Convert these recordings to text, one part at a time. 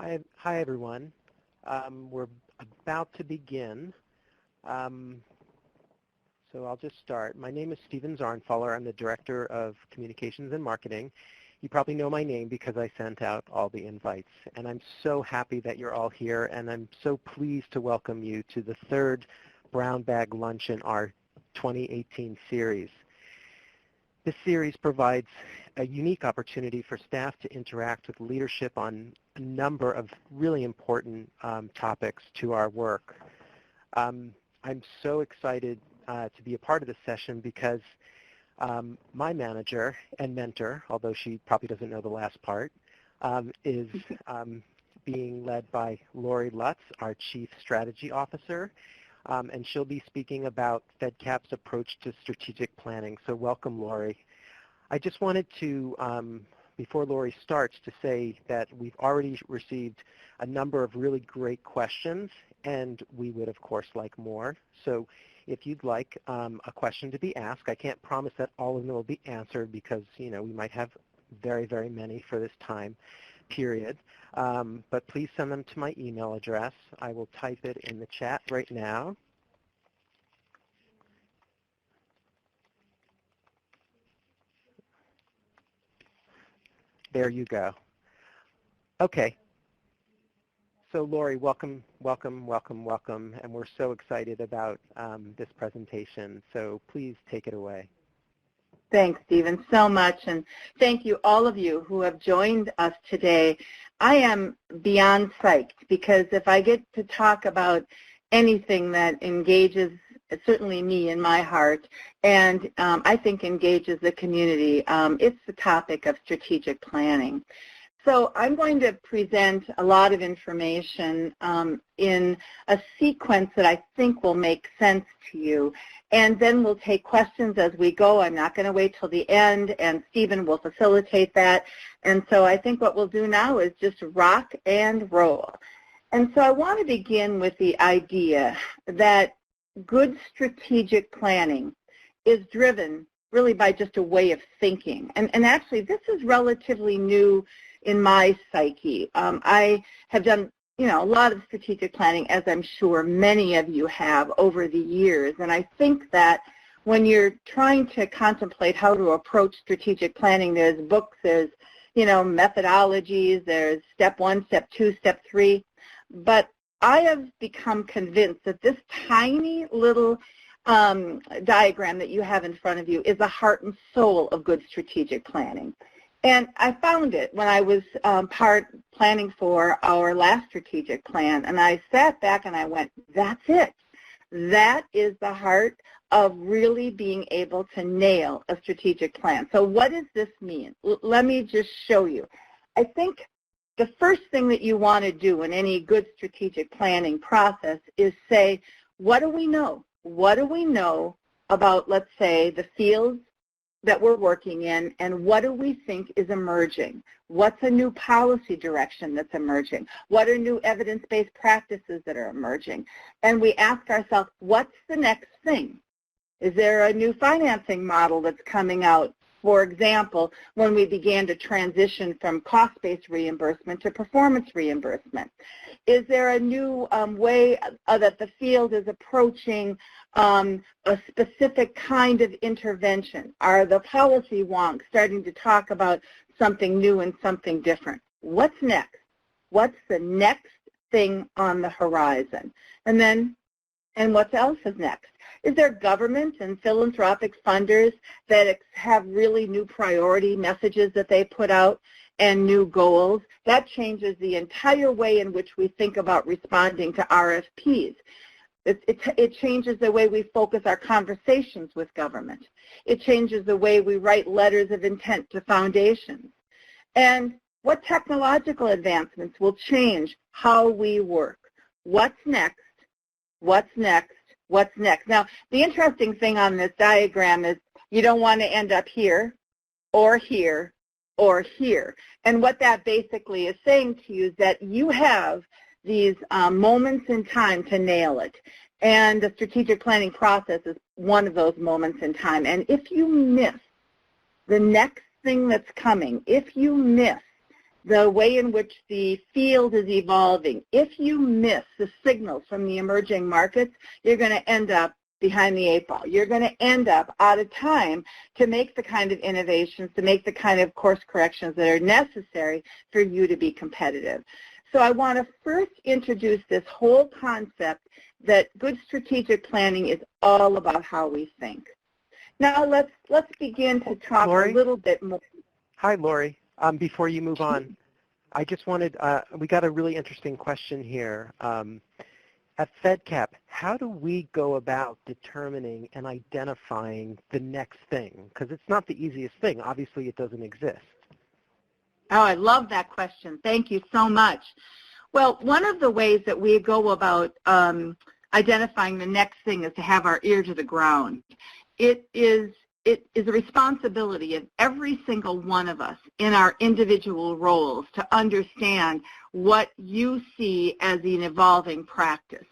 Hi everyone. We're about to begin, so I'll just start. My name is Steven Zarnfaller. I'm the Director of Communications and Marketing. You probably know my name because I sent out all the invites, and I'm so happy that you're all here, and I'm so pleased to welcome you to the third Brown Bag Lunch in our 2018 series. This series provides a unique opportunity for staff to interact with leadership on a number of really important topics to our work. I'm so excited to be a part of this session because my manager and mentor, although she probably doesn't know the last part, is being led by Lori Lutz, our Chief Strategy Officer, and she'll be speaking about FedCap's approach to strategic planning. So welcome, Lori. I just wanted to, before Lori starts, to say that we've already received a number of really great questions, and we would, of course, like more. So if you'd like a question to be asked, I can't promise that all of them will be answered because, you know, we might have very, very many for this time period. But please send them to my email address. I will type it in the chat right now. There you go. Okay. So Lori, welcome, welcome, welcome, welcome, and we're so excited about this presentation. So please take it away. Thanks, Stephen, so much, and thank you, all of you who have joined us today. I am beyond psyched because if I get to talk about anything that engages certainly me in my heart, and I think engages the community, it's the topic of strategic planning. So I'm going to present a lot of information in a sequence that I think will make sense to you. And then we'll take questions as we go. I'm not going to wait till the end, and Stephen will facilitate that. And so I think what we'll do now is just rock and roll. And so I want to begin with the idea that good strategic planning is driven really by just a way of thinking. And actually, this is relatively new in my psyche. I have done, you know, a lot of strategic planning, as I'm sure many of you have over the years. And I think that when you're trying to contemplate how to approach strategic planning, there's books, there's, you know, methodologies, there's step 1, step 2, step 3. But I have become convinced that this tiny little diagram that you have in front of you is the heart and soul of good strategic planning. And I found it when I was planning for our last strategic plan, and I sat back and I went, that's it. That is the heart of really being able to nail a strategic plan. So what does this mean? Let me just show you. I think the first thing that you want to do in any good strategic planning process is say, what do we know? What do we know about, let's say, the fields that we're working in, and what do we think is emerging? What's a new policy direction that's emerging? What are new evidence-based practices that are emerging? And we ask ourselves, what's the next thing? Is there a new financing model that's coming out? For example, when we began to transition from cost-based reimbursement to performance reimbursement. Is there a new way that the field is approaching a specific kind of intervention? Are the policy wonks starting to talk about something new and something different? What's next? What's the next thing on the horizon? And what else is next? Is there government and philanthropic funders that have really new priority messages that they put out and new goals? That changes the entire way in which we think about responding to RFPs. It changes the way we focus our conversations with government. It changes the way we write letters of intent to foundations. And what technological advancements will change how we work? What's next? What's next? What's next? Now, the interesting thing on this diagram is you don't want to end up here or here or here. And what that basically is saying to you is that you have these moments in time to nail it. And the strategic planning process is one of those moments in time. And if you miss the next thing that's coming, if you miss the way in which the field is evolving. If you miss the signals from the emerging markets, you're going to end up behind the eight ball. You're going to end up out of time to make the kind of innovations, to make the kind of course corrections that are necessary for you to be competitive. So I want to first introduce this whole concept that good strategic planning is all about how we think. Now let's begin to talk Lori? a little bit more. Hi, Lori. Before you move on, I just wanted, we got a really interesting question here. At FedCap, how do we go about determining and identifying the next thing? Because it's not the easiest thing. Obviously, it doesn't exist. Oh, I love that question. Thank you so much. Well, one of the ways that we go about identifying the next thing is to have our ear to the ground. It is a responsibility of every single one of us in our individual roles to understand what you see as an evolving practice.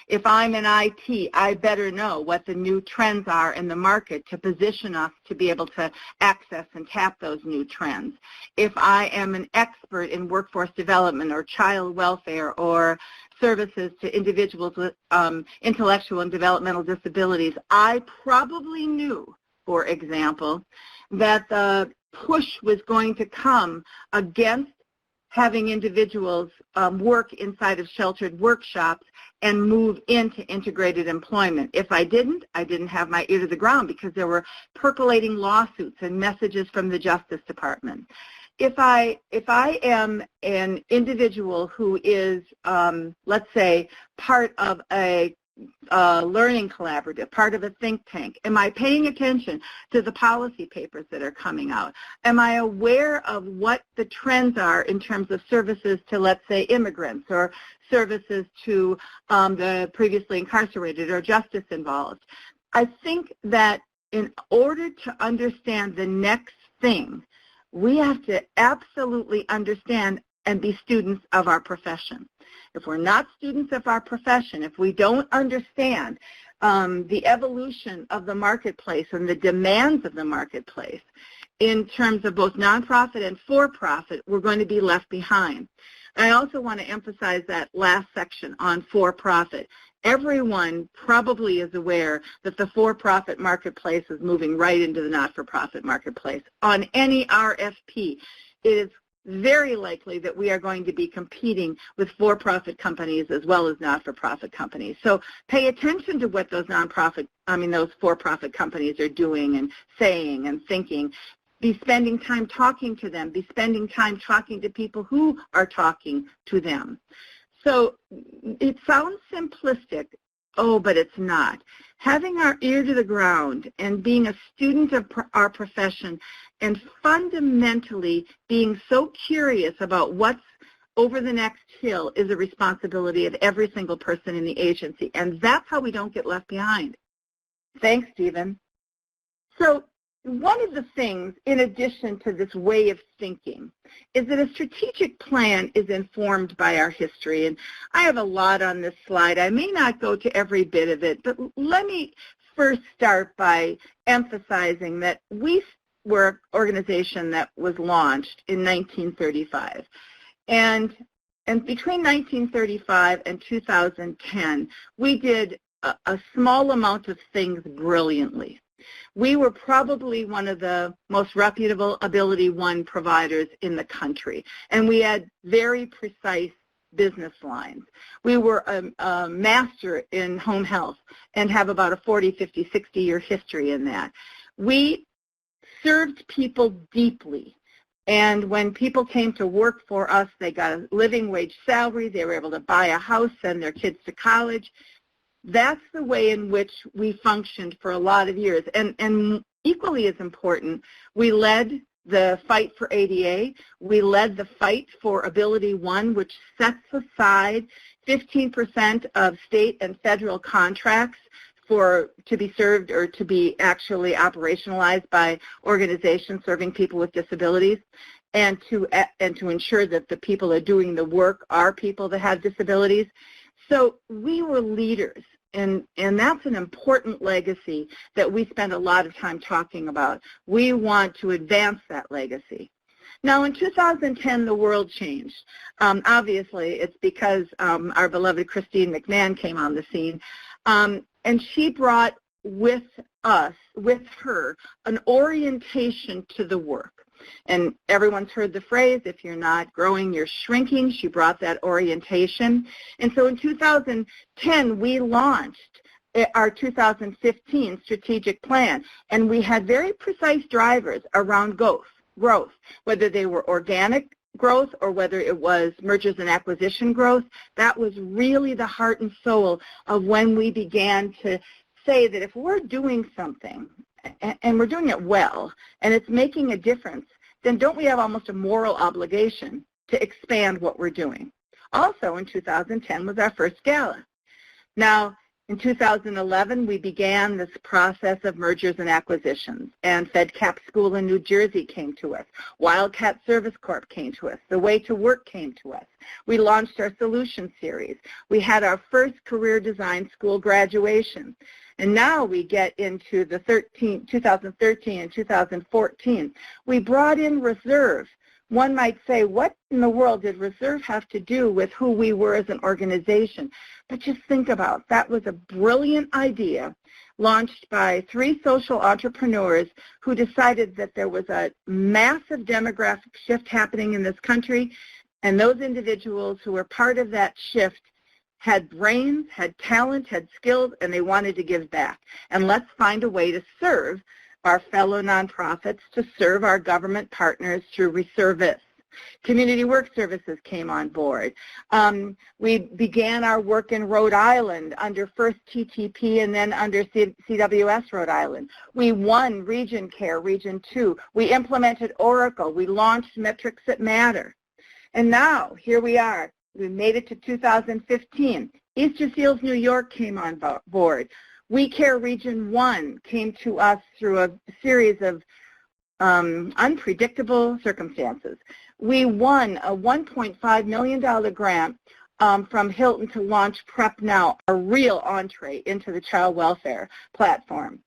If I'm in IT, I better know what the new trends are in the market to position us to be able to access and tap those new trends. If I am an expert in workforce development or child welfare or services to individuals with intellectual and developmental disabilities, I probably knew, for example, that the push was going to come against having individuals work inside of sheltered workshops and move into integrated employment. If I didn't have my ear to the ground because there were percolating lawsuits and messages from the Justice Department. If I am an individual who is, let's say, part of a learning collaborative, part of a think tank, am I paying attention to the policy papers that are coming out? Am I aware of what the trends are in terms of services to, let's say, immigrants or services to the previously incarcerated or justice involved? I think that in order to understand the next thing, we have to absolutely understand and be students of our profession. If we're not students of our profession, if we don't understand the evolution of the marketplace and the demands of the marketplace in terms of both nonprofit and for-profit, we're going to be left behind. I also want to emphasize that last section on for-profit. Everyone probably is aware that the for-profit marketplace is moving right into the not-for-profit marketplace. On any RFP, it is very likely that we are going to be competing with for-profit companies as well as not-for-profit companies. So pay attention to what those those for-profit companies are doing and saying and thinking. Be spending time talking to them. Be spending time talking to people who are talking to them. So it sounds simplistic, but it's not. Having our ear to the ground and being a student of our profession and fundamentally being so curious about what's over the next hill is a responsibility of every single person in the agency, and that's how we don't get left behind. Thanks, Stephen. So one of the things, in addition to this way of thinking, is that a strategic plan is informed by our history. And I have a lot on this slide. I may not go to every bit of it, but let me first start by emphasizing that we were an organization that was launched in 1935. And between 1935 and 2010, we did a small amount of things brilliantly. We were probably one of the most reputable Ability One providers in the country, and we had very precise business lines. We were a master in home health and have about a 40, 50, 60-year history in that. We served people deeply, and when people came to work for us, they got a living wage salary, they were able to buy a house, send their kids to college. That's the way in which we functioned for a lot of years. And equally as important, we led the fight for ADA. We led the fight for Ability One, which sets aside 15% of state and federal contracts to be served or to be actually operationalized by organizations serving people with disabilities, and to ensure that the people that are doing the work are people that have disabilities. So we were leaders, and that's an important legacy that we spend a lot of time talking about. We want to advance that legacy. Now, in 2010, the world changed. Obviously, it's because our beloved Christine McMahon came on the scene, and she brought with her, an orientation to the work. And everyone's heard the phrase, if you're not growing, you're shrinking. She brought that orientation. And so in 2010, we launched our 2015 strategic plan, and we had very precise drivers around growth, whether they were organic growth or whether it was mergers and acquisition growth. That was really the heart and soul of when we began to say that if we're doing something and we're doing it well and it's making a difference, then don't we have almost a moral obligation to expand what we're doing? Also in 2010 was our first gala. Now, in 2011, we began this process of mergers and acquisitions, and FedCap School in New Jersey came to us. Wildcat Service Corp came to us. The Way to Work came to us. We launched our Solution Series. We had our first career design school graduation. And now we get into the 2013 and 2014. We brought in Reserve. One might say, what in the world did Reserve have to do with who we were as an organization? But just think about it. That was a brilliant idea launched by 3 social entrepreneurs who decided that there was a massive demographic shift happening in this country, and those individuals who were part of that shift had brains, had talent, had skills, and they wanted to give back. And let's find a way to serve our fellow nonprofits, to serve our government partners through Reservice. Community Work Services came on board. We began our work in Rhode Island under first TTP and then under CWS Rhode Island. We won Region Care, Region 2. We implemented Oracle. We launched Metrics That Matter. And now, here we are. We made it to 2015. Easter Seals New York came on board. We Care Region 1 came to us through a series of unpredictable circumstances. We won a $1.5 million grant from Hilton to launch Prep Now, a real entree into the child welfare platform.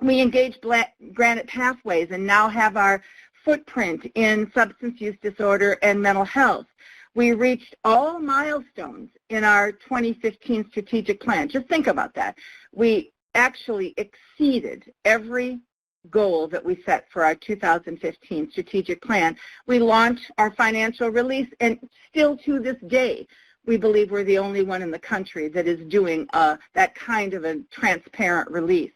We engaged Granite Pathways and now have our footprint in substance use disorder and mental health. We reached all milestones in our 2015 strategic plan. Just think about that. We actually exceeded every goal that we set for our 2015 strategic plan. We launched our financial release, and still to this day, we believe we're the only one in the country that is doing that kind of a transparent release.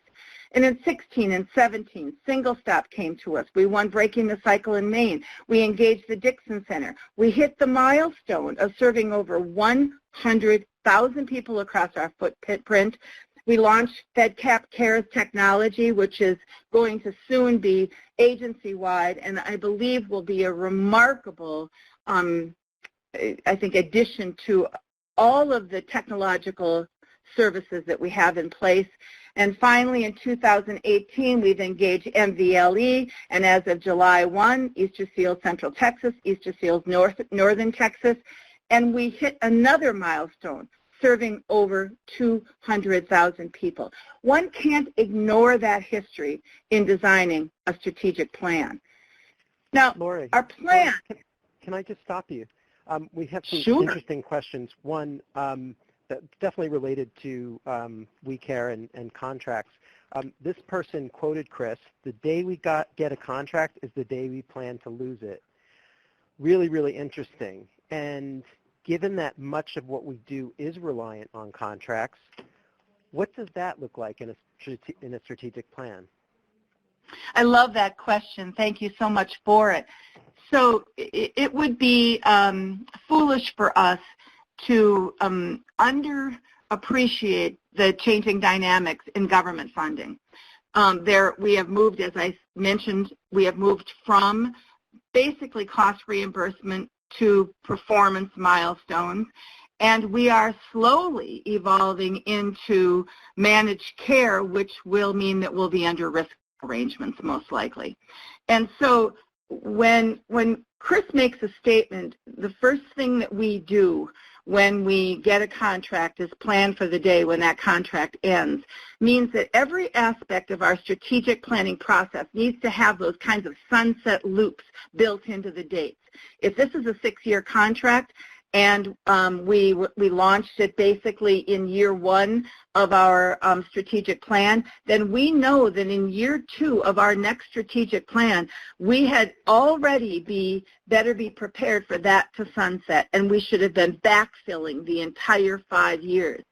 And in 16 and 17, Single Stop came to us. We won Breaking the Cycle in Maine. We engaged the Dixon Center. We hit the milestone of serving over 100,000 people across our footprint. We launched FedCap Cares technology, which is going to soon be agency-wide, and I believe will be a remarkable, I think, addition to all of the technological services that we have in place. And finally, in 2018, we've engaged MVLE, and as of July 1, Easter Seals Central Texas, Easter Seals Northern Texas, and we hit another milestone, serving over 200,000 people. One can't ignore that history in designing a strategic plan. Now, Lori, our plan... Can I just stop you? We have some Sure. interesting questions. One, that's definitely related to We Care and contracts. This person quoted Chris, the day we get a contract is the day we plan to lose it. Really, really interesting. And given that much of what we do is reliant on contracts, what does that look like in a strategic plan? I love that question. Thank you so much for it. So it would be foolish for us to underappreciate the changing dynamics in government funding. We have moved, as I mentioned, we have moved from basically cost reimbursement to performance milestones, and we are slowly evolving into managed care, which will mean that we'll be under risk arrangements most likely. And so when Chris makes a statement, the first thing that we do when we get a contract is planned for the day when that contract ends, means that every aspect of our strategic planning process needs to have those kinds of sunset loops built into the dates. If this is a 6-year contract, and we launched it basically in year 1 of our strategic plan, then we know that in year 2 of our next strategic plan, we had already better be prepared for that to sunset, and we should have been backfilling the entire 5 years.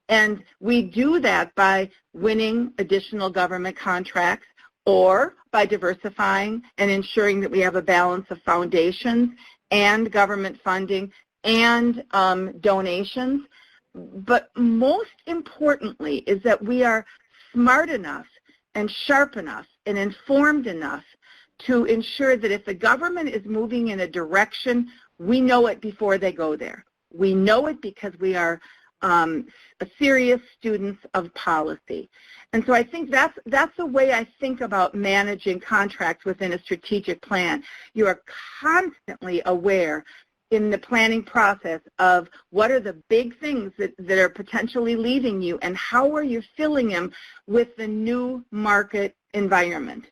And we do that by winning additional government contracts or by diversifying and ensuring that we have a balance of foundations and government funding and donations. But most importantly is that we are smart enough and sharp enough and informed enough to ensure that if the government is moving in a direction, we know it before they go there. We know it because we are serious students of policy. And so I think that's the way I think about managing contracts within a strategic plan. You are constantly aware in the planning process of what are the big things that are potentially leaving you and how are you filling them with the new market environment.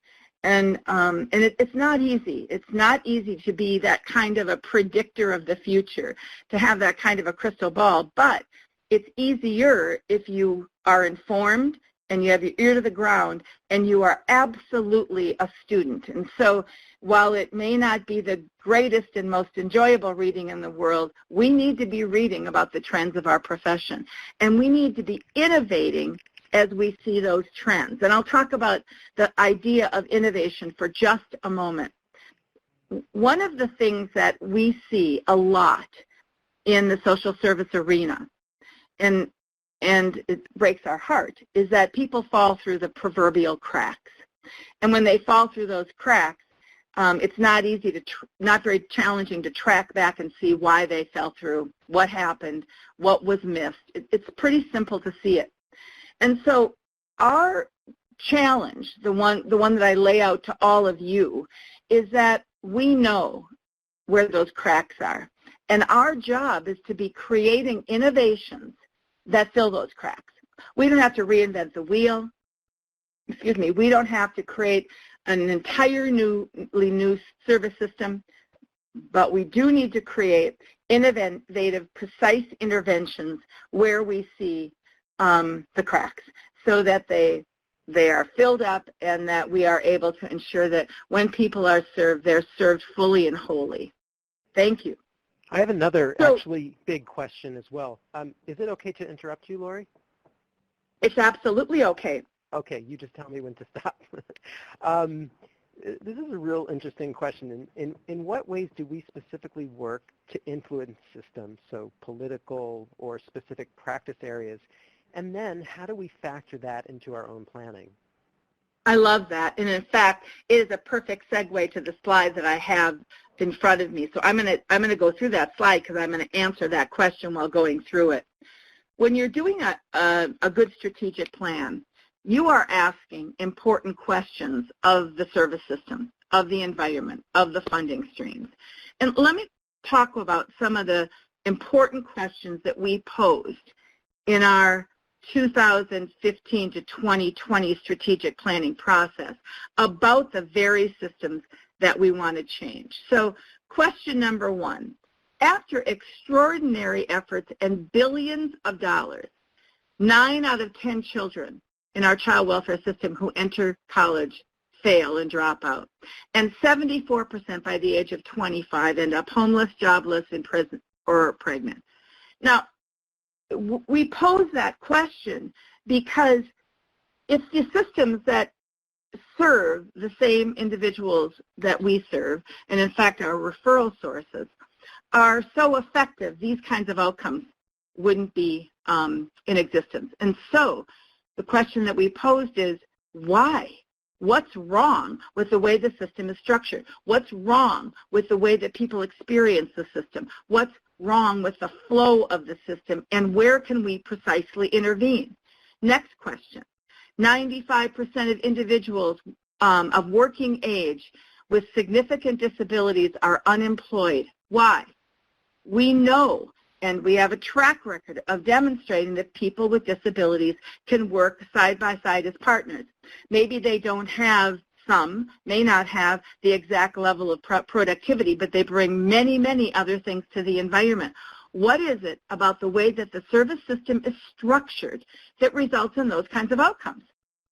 And it's not easy. It's not easy to be that kind of a predictor of the future, to have that kind of a crystal ball, but it's easier if you are informed and you have your ear to the ground and you are absolutely a student. And so while it may not be the greatest and most enjoyable reading in the world, we need to be reading about the trends of our profession. And we need to be innovating as we see those trends. And I'll talk about the idea of innovation for just a moment. One of the things that we see a lot in the social service arena, and it breaks our heart, is that people fall through the proverbial cracks. And when they fall through those cracks, it's not very challenging to track back and see why they fell through, what happened, what was missed. It's pretty simple to see it. And so our challenge, the one that I lay out to all of you, is that we know where those cracks are. And our job is to be creating innovations that fill those cracks. We don't have to reinvent the wheel. We don't have to create an entirely new service system, but we do need to create innovative, precise interventions where we see the cracks so that they are filled up and that we are able to ensure that when people are served, they're served fully and wholly. Thank you. I have another actually big question as well. Is it okay to interrupt you, Lori? It's absolutely okay. Okay, you just tell me when to stop. This is a real interesting question. In what ways do we specifically work to influence systems, so political or specific practice areas? And then how do we factor that into our own planning? I love that. And in fact, it is a perfect segue to the slide that I have in front of me. So I'm going to go through that slide because I'm going to answer that question while going through it. When you're doing a good strategic plan, you are asking important questions of the service system, of the environment, of the funding streams. And let me talk about some of the important questions that we posed in our 2015 to 2020 strategic planning process about the very systems that we want to change. So question number 1, after extraordinary efforts and billions of dollars, 9 out of 10 children in our child welfare system who enter college fail and drop out, and 74% by the age of 25 end up homeless, jobless, in prison, or pregnant. Now, we pose that question because it's the systems that serve the same individuals that we serve, and in fact our referral sources, are so effective, these kinds of outcomes wouldn't be in existence. And so the question that we posed is, why? What's wrong with the way the system is structured? What's wrong with the way that people experience the system? What's wrong with the flow of the system, and where can we precisely intervene? Next question. 95% of individuals of working age with significant disabilities are unemployed. Why? We know And we have a track record of demonstrating that people with disabilities can work side by side as partners. Maybe they don't have may not have the exact level of productivity, but they bring many, many other things to the environment. What is it about the way that the service system is structured that results in those kinds of outcomes?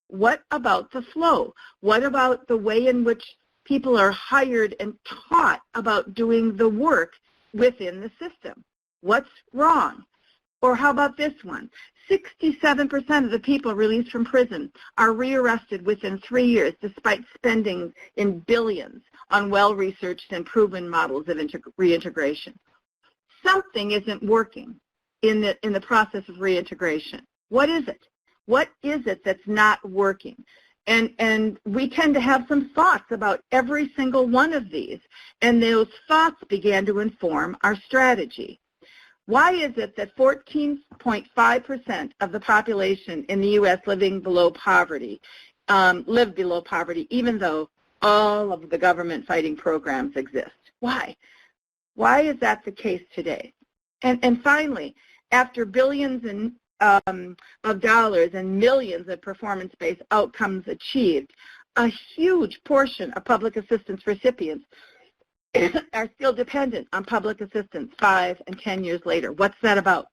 What about the flow? What about the way in which people are hired and taught about doing the work within the system? What's wrong? Or how about this one? 67% of the people released from prison are rearrested within 3 years despite spending in billions on well-researched and proven models of reintegration. Something isn't working in the process of reintegration. What is it? What is it that's not working? And we tend to have some thoughts about every single one of these, and those thoughts began to inform our strategy. Why is it that 14.5% of the population in the U.S. live below poverty, even though all of the government fighting programs exist? Why? Why is that the case today? And finally, after billions of dollars and millions of performance-based outcomes achieved, a huge portion of public assistance recipients are still dependent on public assistance 5 and 10 years later. What's that about?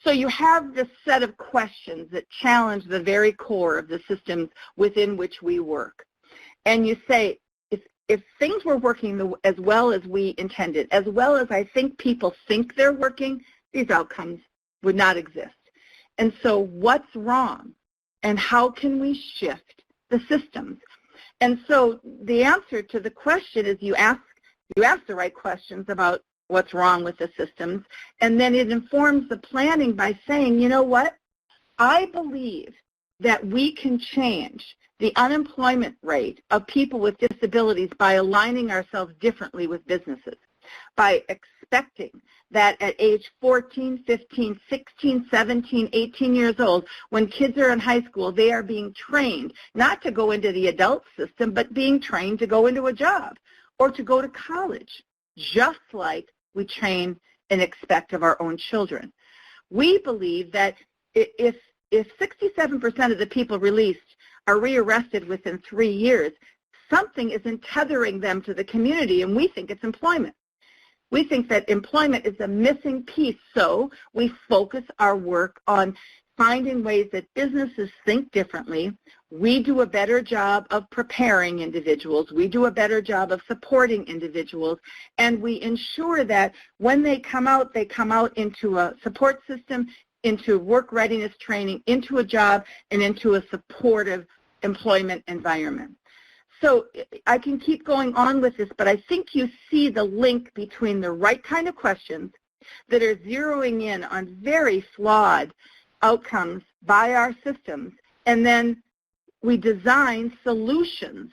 So you have this set of questions that challenge the very core of the systems within which we work. And you say, if things were working as well as we intended, as well as I think people think they're working, these outcomes would not exist. And so what's wrong? And how can we shift the systems? And so the answer to the question is you ask the right questions about what's wrong with the systems, and then it informs the planning by saying, you know what? I believe that we can change the unemployment rate of people with disabilities by aligning ourselves differently with businesses, by expecting that at age 14, 15, 16, 17, 18 years old, when kids are in high school, they are being trained not to go into the adult system, but being trained to go into a job or to go to college, just like we train and expect of our own children. We believe that if 67% of the people released are rearrested within 3 years, something isn't tethering them to the community, and we think it's employment. We think that employment is a missing piece, so we focus our work on finding ways that businesses think differently. We do a better job of preparing individuals. We do a better job of supporting individuals, and we ensure that when they come out into a support system, into work readiness training, into a job, and into a supportive employment environment. So I can keep going on with this, but I think you see the link between the right kind of questions that are zeroing in on very flawed outcomes by our systems, and then we design solutions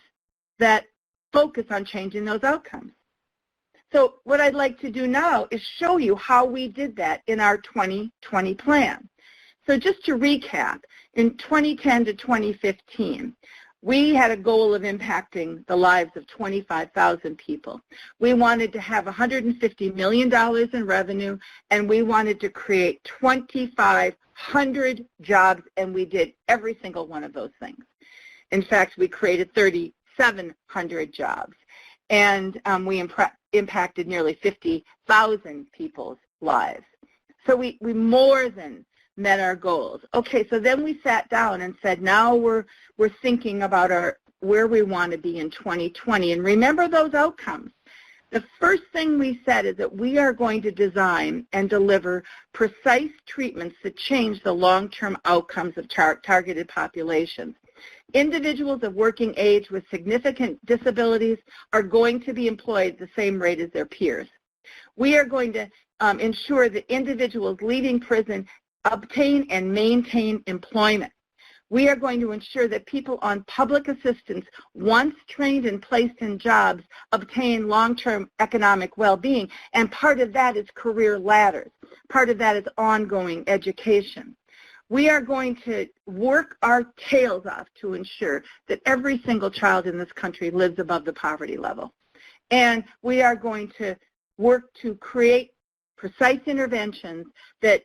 that focus on changing those outcomes. So what I'd like to do now is show you how we did that in our 2020 plan. So just to recap, in 2010 to 2015, we had a goal of impacting the lives of 25,000 people. We wanted to have $150 million in revenue, and we wanted to create 2,500 jobs, and we did every single one of those things. In fact, we created 3,700 jobs, and we impacted nearly 50,000 people's lives. So we more than met our goals. Okay, so then we sat down and said, now we're thinking about where we want to be in 2020. And remember those outcomes. The first thing we said is that we are going to design and deliver precise treatments that change the long-term outcomes of targeted populations. Individuals of working age with significant disabilities are going to be employed at the same rate as their peers. We are going to ensure that individuals leaving prison obtain and maintain employment. We are going to ensure that people on public assistance, once trained and placed in jobs, obtain long-term economic well-being, and part of that is career ladders. Part of that is ongoing education. We are going to work our tails off to ensure that every single child in this country lives above the poverty level. And we are going to work to create precise interventions that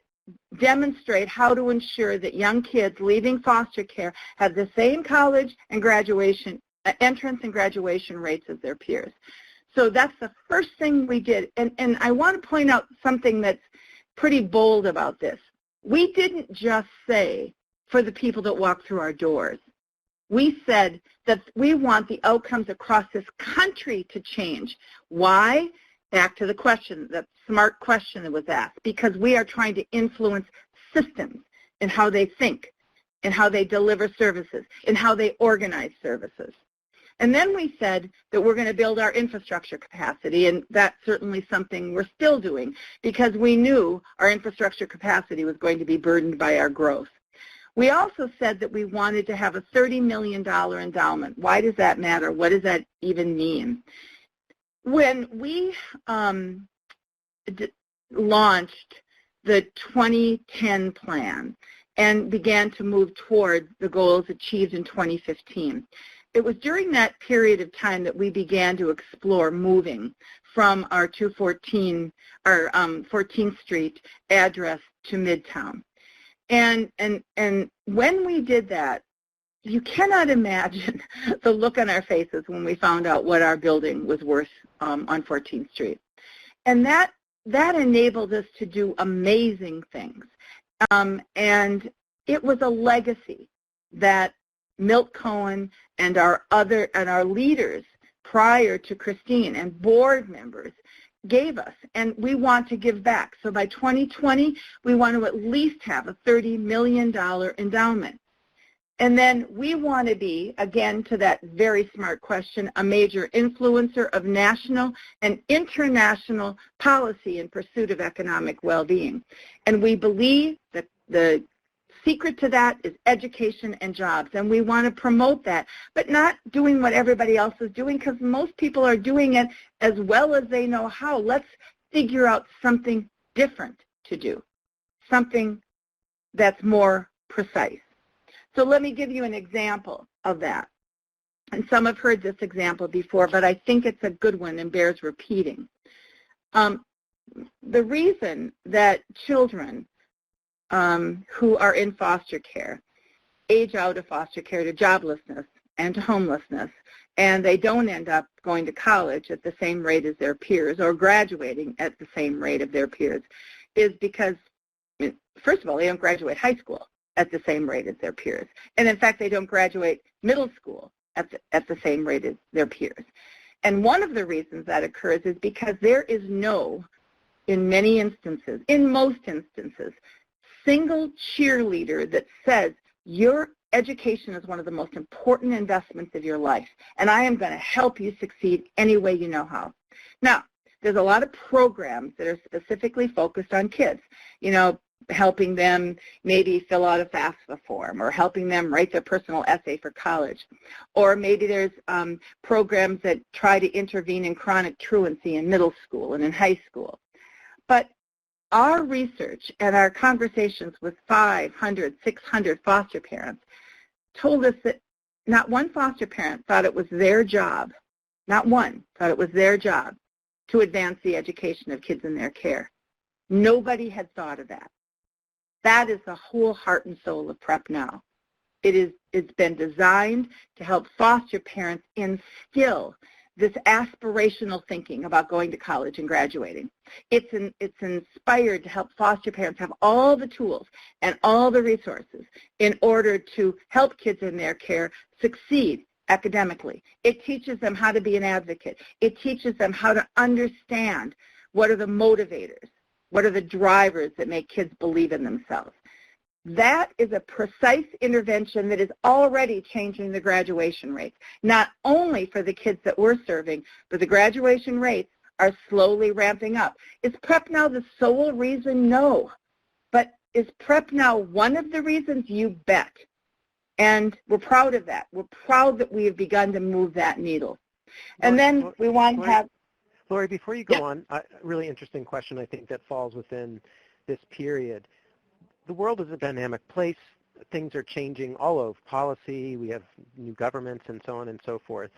demonstrate how to ensure that young kids leaving foster care have the same college and graduation, entrance and graduation rates as their peers. So that's the first thing we did. And I want to point out something that's pretty bold about this. We didn't just say for the people that walk through our doors. We said that we want the outcomes across this country to change. Why? Back to the question, that smart question that was asked, because we are trying to influence systems in how they think, in how they deliver services, in how they organize services. And then we said that we're going to build our infrastructure capacity, and that's certainly something we're still doing because we knew our infrastructure capacity was going to be burdened by our growth. We also said that we wanted to have a $30 million endowment. Why does that matter? What does that even mean? When we launched the 2010 plan and began to move toward the goals achieved in 2015, it was during that period of time that we began to explore moving from our 14th Street address to Midtown. And when we did that, you cannot imagine the look on our faces when we found out what our building was worth on 14th Street. And that enabled us to do amazing things. And it was a legacy that Milt Cohen and our leaders prior to Christine and board members gave us, and we want to give back. So by 2020, we want to at least have a $30 million endowment. And then we want to be, again, to that very smart question, a major influencer of national and international policy in pursuit of economic well-being. And we believe that the secret to that is education and jobs, and we want to promote that, but not doing what everybody else is doing, because most people are doing it as well as they know how. Let's figure out something different to do, something that's more precise. So let me give you an example of that. And some have heard this example before, but I think it's a good one and bears repeating. The reason that children who are in foster care age out of foster care to joblessness and to homelessness, and they don't end up going to college at the same rate as their peers or graduating at the same rate of their peers, is because, first of all, they don't graduate high school at the same rate as their peers. And in fact, they don't graduate middle school at the same rate as their peers. And one of the reasons that occurs is because there is no, in many instances, in most instances, single cheerleader that says your education is one of the most important investments of your life, and I am going to help you succeed any way you know how. Now, there's a lot of programs that are specifically focused on kids, helping them maybe fill out a FAFSA form or helping them write their personal essay for college. Or maybe there's programs that try to intervene in chronic truancy in middle school and in high school. But our research and our conversations with 500, 600 foster parents told us that not one foster parent thought it was their job, not one thought it was their job to advance the education of kids in their care. Nobody had thought of that. That is the whole heart and soul of Prep Now. It's been designed to help foster parents instill this aspirational thinking about going to college and graduating. It's inspired to help foster parents have all the tools and all the resources in order to help kids in their care succeed academically. It teaches them how to be an advocate. It teaches them how to understand what are the motivators, what are the drivers that make kids believe in themselves. That is a precise intervention that is already changing the graduation rates, not only for the kids that we're serving, but the graduation rates are slowly ramping up. Is Prep Now the sole reason? No. But is Prep Now one of the reasons? You bet. And we're proud of that. We're proud that we have begun to move that needle. And then we want to have... Lori, before you go on, a really interesting question I think that falls within this period. The world is a dynamic place. Things are changing all over policy. We have new governments and so on and so forth.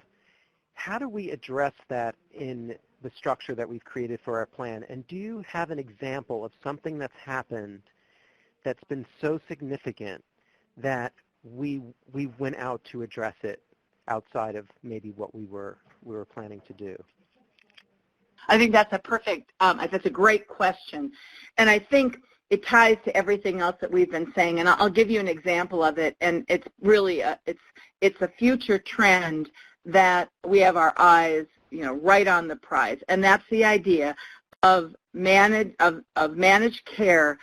how do we address that in the structure that we've created for our plan? And do you have an example of something that's happened that's been so significant that we went out to address it outside of maybe what we were planning to do? I think that's that's a great question. And I think it ties to everything else that we've been saying. And I'll give you an example of it. And it's really it's a future trend that we have our eyes, right on the prize. And that's the idea of managed care,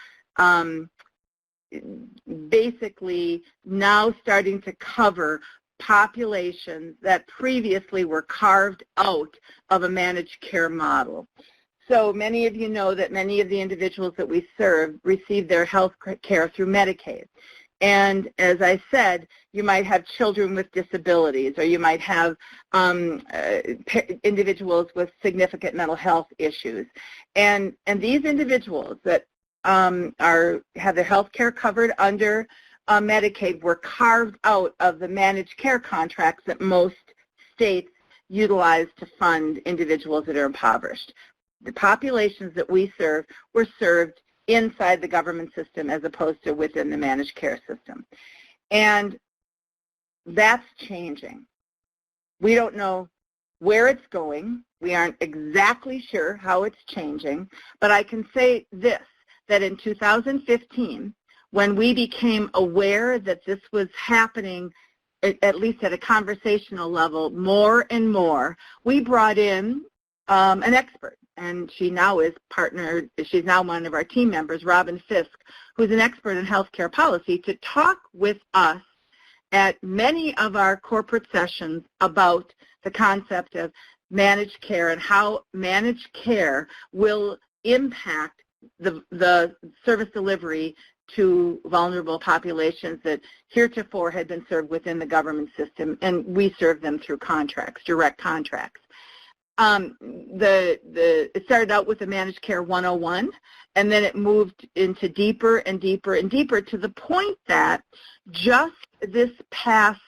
basically now starting to cover populations that previously were carved out of a managed care model. So many of you know that many of the individuals that we serve receive their health care through Medicaid. And as I said, you might have children with disabilities, or you might have individuals with significant mental health issues. And these individuals that have their health care covered under Medicaid were carved out of the managed care contracts that most states utilize to fund individuals that are impoverished. The populations that we serve were served inside the government system as opposed to within the managed care system. And that's changing. We don't know where it's going. We aren't exactly sure how it's changing, but I can say this, that in 2015, when we became aware that this was happening, at least at a conversational level, more and more, we brought in an expert. And she now is she's now one of our team members, Robin Fisk, who's an expert in healthcare policy, to talk with us at many of our corporate sessions about the concept of managed care and how managed care will impact the service delivery to vulnerable populations that heretofore had been served within the government system, and we serve them through contracts, direct contracts. It started out with the Managed Care 101, and then it moved into deeper and deeper and deeper to the point that just this past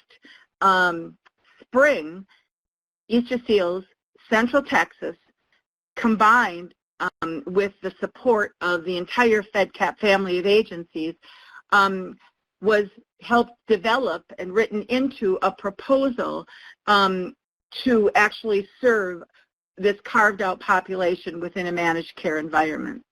spring, East Seals, Central Texas, combined with the support of the entire FedCap family of agencies, was helped develop and written into a proposal to actually serve this carved-out population within a managed care environment.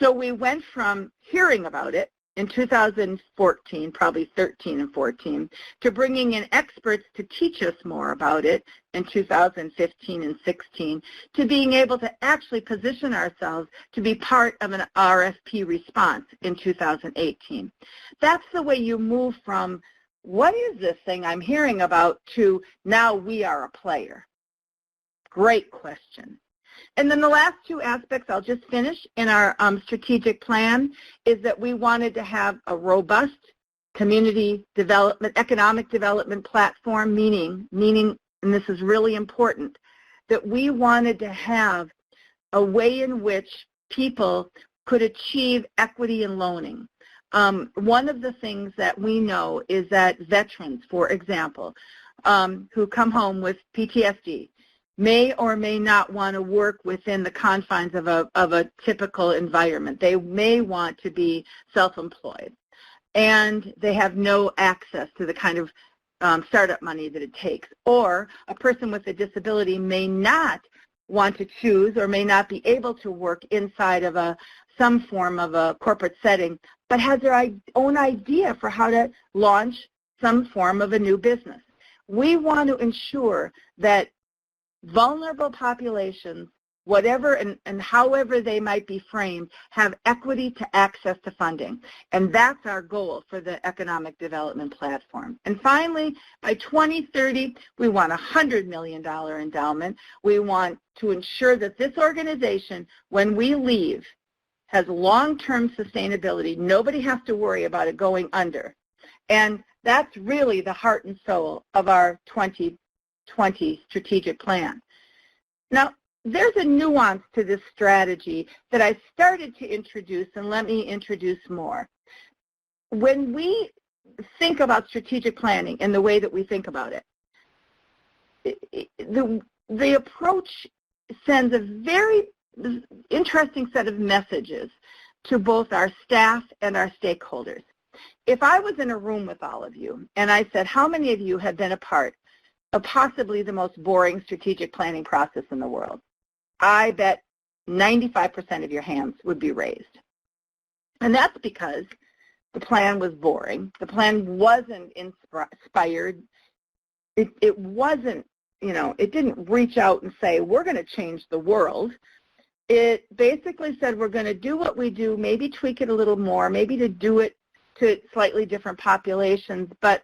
So we went from hearing about it in 2014, probably 13 and 14, to bringing in experts to teach us more about it in 2015 and 16, to being able to actually position ourselves to be part of an RFP response in 2018. That's the way you move from, what is this thing I'm hearing about, to now we are a player. Great question. And then the last two aspects I'll just finish in our strategic plan is that we wanted to have a robust community development, economic development platform, meaning, and this is really important, that we wanted to have a way in which people could achieve equity in loaning. One of the things that we know is that veterans, for example, who come home with PTSD, may or may not want to work within the confines of a typical environment. They may want to be self-employed, and they have no access to the kind of startup money that it takes. Or a person with a disability may not want to choose or may not be able to work inside of some form of a corporate setting, but has their own idea for how to launch some form of a new business. We want to ensure that vulnerable populations, whatever and however they might be framed, have equity to access to funding. And that's our goal for the economic development platform. And finally, by 2030, we want a $100 million endowment. We want to ensure that this organization, when we leave, has long-term sustainability. Nobody has to worry about it going under. And that's really the heart and soul of our 2020 strategic plan. Now, there's a nuance to this strategy that I started to introduce, and let me introduce more. When we think about strategic planning in the way that we think about it, the approach sends a very interesting set of messages to both our staff and our stakeholders. If I was in a room with all of you and I said, how many of you have been a part of possibly the most boring strategic planning process in the world? I bet 95% of your hands would be raised. And that's because the plan was boring. The plan wasn't inspired. It wasn't, it didn't reach out and say, we're going to change the world. It basically said, we're going to do what we do, maybe tweak it a little more, maybe to do it to slightly different populations, but,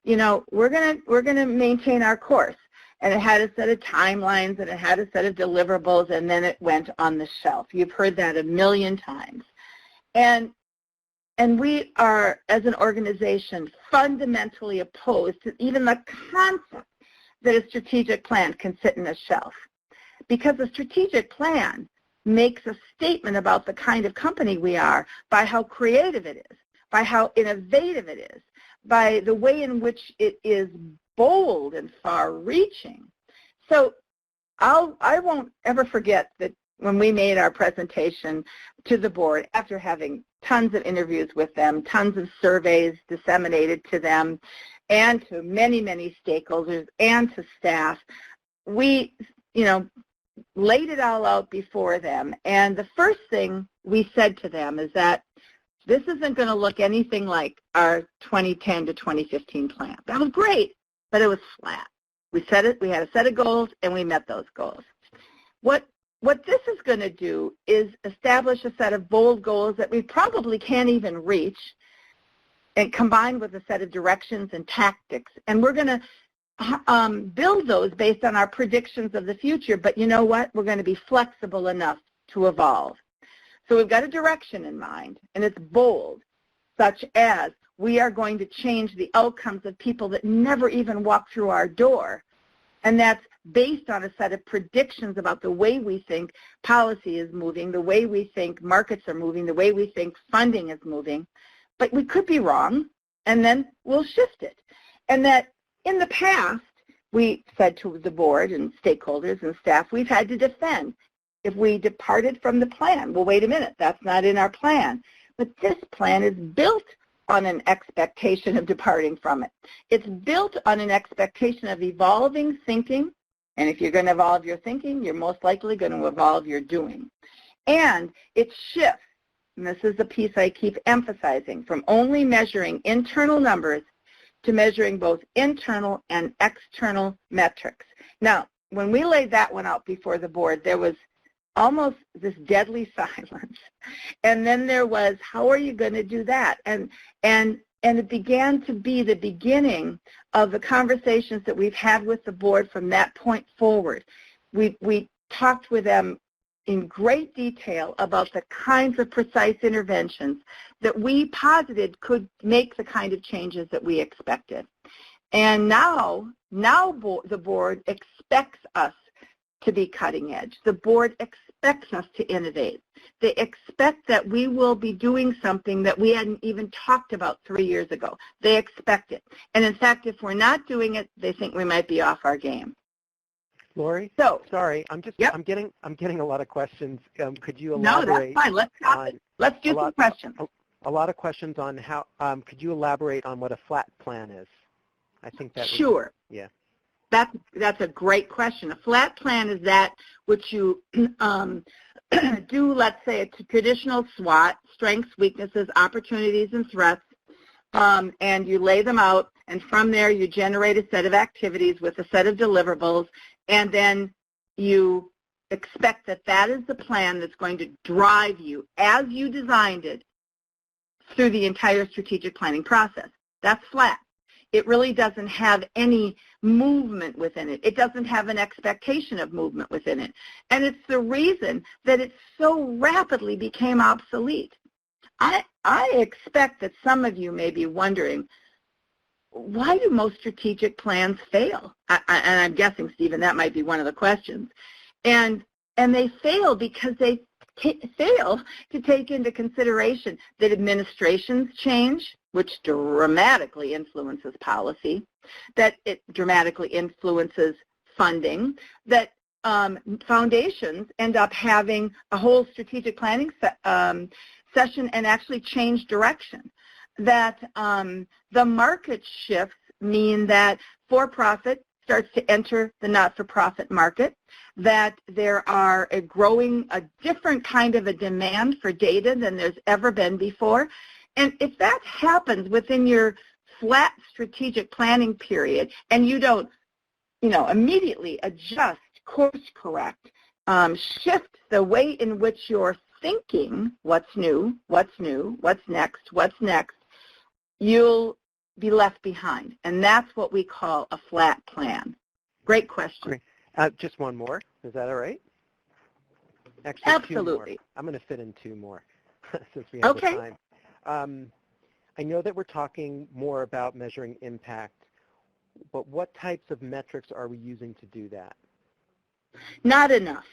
we're going to maintain our course. And it had a set of timelines, and it had a set of deliverables, and then it went on the shelf. You've heard that a million times. And we are, as an organization, fundamentally opposed to even the concept that a strategic plan can sit in a shelf. Because a strategic plan makes a statement about the kind of company we are by how creative it is, by how innovative it is, by the way in which it is bold and far-reaching. So I won't ever forget that when we made our presentation to the board, after having tons of interviews with them, tons of surveys disseminated to them, and to many, many stakeholders and to staff, we, laid it all out before them. And the first thing we said to them is that this isn't going to look anything like our 2010 to 2015 plan. That was great, but it was flat. We said it, we had a set of goals, and we met those goals. What this is going to do is establish a set of bold goals that we probably can't even reach, and combined with a set of directions and tactics. And we're going to build those based on our predictions of the future, but you know what? We're going to be flexible enough to evolve. So we've got a direction in mind, and it's bold, such as we are going to change the outcomes of people that never even walk through our door. And that's based on a set of predictions about the way we think policy is moving, the way we think markets are moving, the way we think funding is moving. But we could be wrong, and then we'll shift it. And that in the past, we said to the board and stakeholders and staff, we've had to defend if we departed from the plan. Well, wait a minute, that's not in our plan. But this plan is built on an expectation of departing from it. It's built on an expectation of evolving thinking, and if you're going to evolve your thinking, you're most likely going to evolve your doing. And it shifts, and this is the piece I keep emphasizing, from only measuring internal numbers to measuring both internal and external metrics. Now, when we laid that one out before the board, there was almost this deadly silence. And then there was, how are you going to do that? And it began to be the beginning of the conversations that we've had with the board from that point forward. We talked with them in great detail about the kinds of precise interventions that we posited could make the kind of changes that we expected. And now the board expects us to be cutting edge. The board expects us to innovate. They expect that we will be doing something that we hadn't even talked about 3 years ago. They expect it. And in fact, if we're not doing it, they think we might be off our game. Lori, so sorry, I'm getting a lot of questions. Could you elaborate? No, that's fine. Let's do some questions. A lot of questions on how. Could you elaborate on what a flat plan is? I think that. Sure. Yeah. That's a great question. A flat plan is that which you do, let's say, a traditional SWOT, strengths, weaknesses, opportunities, and threats, and you lay them out, and from there you generate a set of activities with a set of deliverables, and then you expect that that is the plan that's going to drive you, as you designed it, through the entire strategic planning process. That's flat. It really doesn't have any movement within it. It doesn't have an expectation of movement within it. And it's the reason that it so rapidly became obsolete. I expect that some of you may be wondering, why do most strategic plans fail? And I'm guessing, Stephen, that might be one of the questions. And they fail because they fail to take into consideration that administrations change, which dramatically influences policy, that it dramatically influences funding that foundations end up having a whole strategic planning session and actually change direction. That the market shifts mean that for-profit starts to enter the not-for-profit market, that there are a different kind of a demand for data than there's ever been before. And if that happens within your flat strategic planning period and you don't, immediately adjust, course correct, shift the way in which you're thinking, what's new, what's next, you'll be left behind. And that's what we call a flat plan. Great question. Great. Just one more. Is that all right? Actually, absolutely. 2 more. I'm going to fit in 2 more since we have the time. I know that we're talking more about measuring impact, but what types of metrics are we using to do that? Not enough.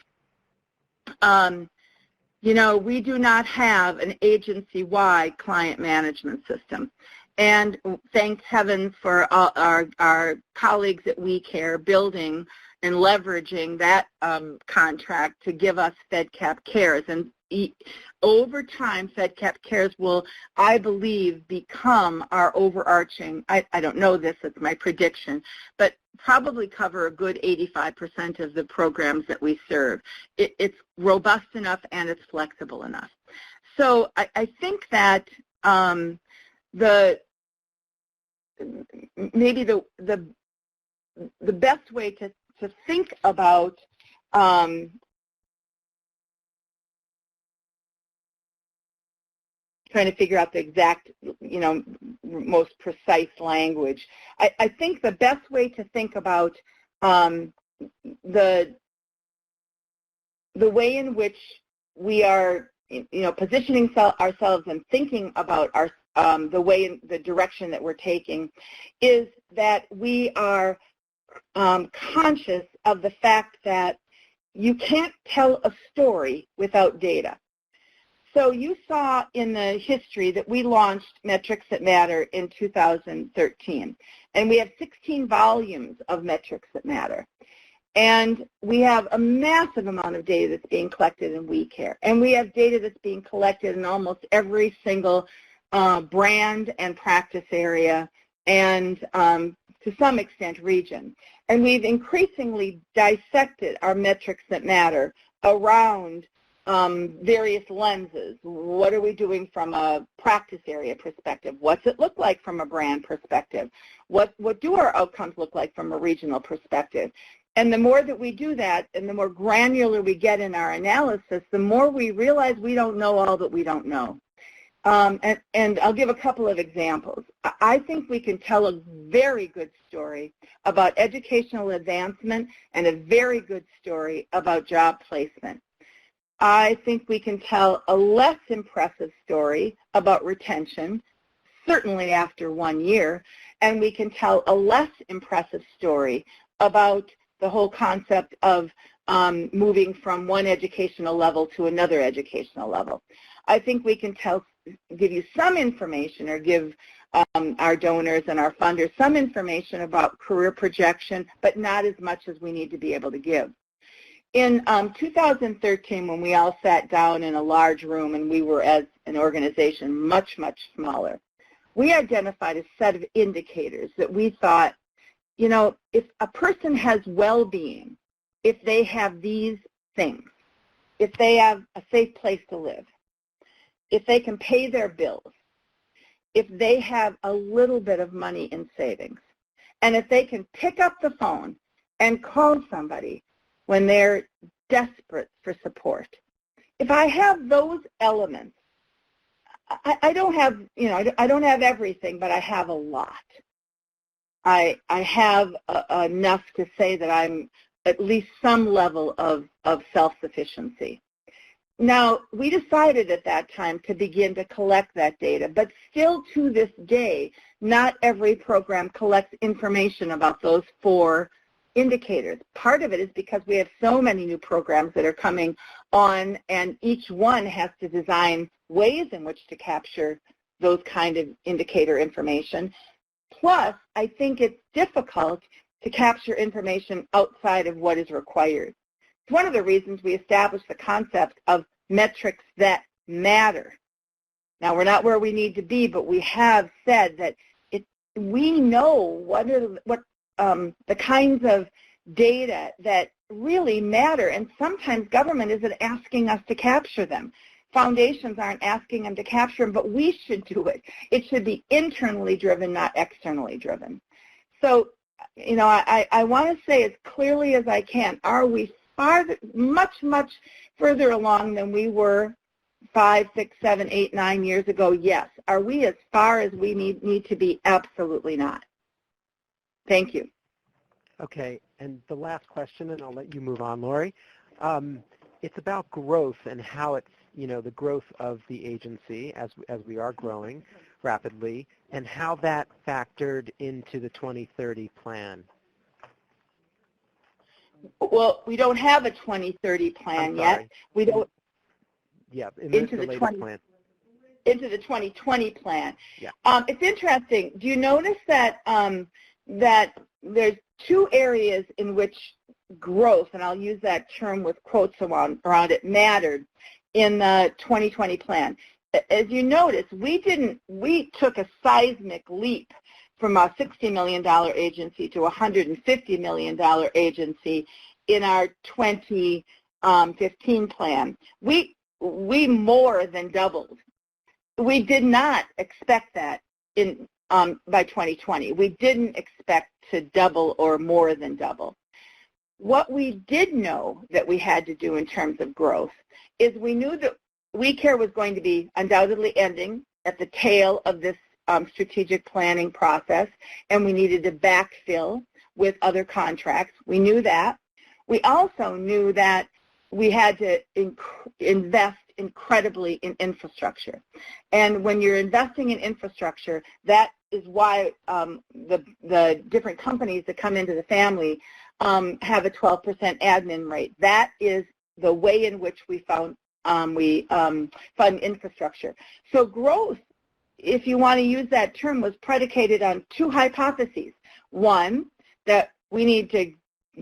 We do not have an agency-wide client management system. And thank heaven for our colleagues at WeCare building and leveraging that contract to give us FedCap Cares. And over time, FedCap Cares will, I believe, become our overarching, I don't know this, it's my prediction, but probably cover a good 85% of the programs that we serve. It's robust enough and it's flexible enough. So I think that maybe the best way to think about trying to figure out the exact, most precise language. I think the best way to think about the way in which we are, positioning ourselves and thinking about the direction that we're taking is that we are conscious of the fact that you can't tell a story without data. So you saw in the history that we launched Metrics That Matter in 2013, and we have 16 volumes of Metrics That Matter. And we have a massive amount of data that's being collected in WeCare, and we have data that's being collected in almost every single brand and practice area and to some extent region. And we've increasingly dissected our Metrics That Matter around various lenses. What are we doing from a practice area perspective? What's it look like from a brand perspective? What do our outcomes look like from a regional perspective? And the more that we do that and the more granular we get in our analysis, the more we realize we don't know all that we don't know. And I'll give a couple of examples. I think we can tell a very good story about educational advancement and a very good story about job placement. I think we can tell a less impressive story about retention, certainly after 1 year, and we can tell a less impressive story about the whole concept of moving from one educational level to another educational level. I think we can give you some information or give our donors and our funders some information about career projection, but not as much as we need to be able to give. In 2013, when we all sat down in a large room and we were, as an organization, much, much smaller, we identified a set of indicators that we thought, if a person has well-being, if they have these things, if they have a safe place to live, if they can pay their bills, if they have a little bit of money in savings, and if they can pick up the phone and call somebody when they're desperate for support. If I have those elements, I don't have, I don't have everything, but I have a lot. I have enough to say that I'm at least some level of self-sufficiency. Now, we decided at that time to begin to collect that data, but still to this day, not every program collects information about those 4 indicators. Part of it is because we have so many new programs that are coming on, and each one has to design ways in which to capture those kind of indicator information. Plus, I think it's difficult to capture information outside of what is required. It's one of the reasons we established the concept of metrics that matter. Now, we're not where we need to be, but we have said that we know what the kinds of data that really matter, and sometimes government isn't asking us to capture them. Foundations aren't asking them to capture them, but we should do it. It should be internally driven, not externally driven. So, I want to say as clearly as I can, are we much further along than we were 5, 6, 7, 8, 9 years ago? Yes. Are we as far as we need to be? Absolutely not. Thank you. Okay, and the last question, and I'll let you move on, Lori. It's about growth and how it's, the growth of the agency as we are growing rapidly, and how that factored into the 2030 plan. Well, we don't have a 2030 plan yet. We don't. Yeah, into the latest plan. Into the 2020 plan. Yeah. It's interesting. Do you notice that that there's two areas in which growth, and I'll use that term with quotes around it, mattered in the 2020 plan. As you notice, we took a seismic leap from a $60 million agency to a $150 million agency in our 2015 plan. We more than doubled. We did not expect that by 2020. We didn't expect to double or more than double. What we did know that we had to do in terms of growth is we knew that WeCare was going to be undoubtedly ending at the tail of this strategic planning process, and we needed to backfill with other contracts. We knew that. We also knew that we had to invest incredibly in infrastructure. And when you're investing in infrastructure, that is why the different companies that come into the family have a 12% admin rate. That is the way in which we fund infrastructure. So growth, if you want to use that term, was predicated on two hypotheses. One, that we need to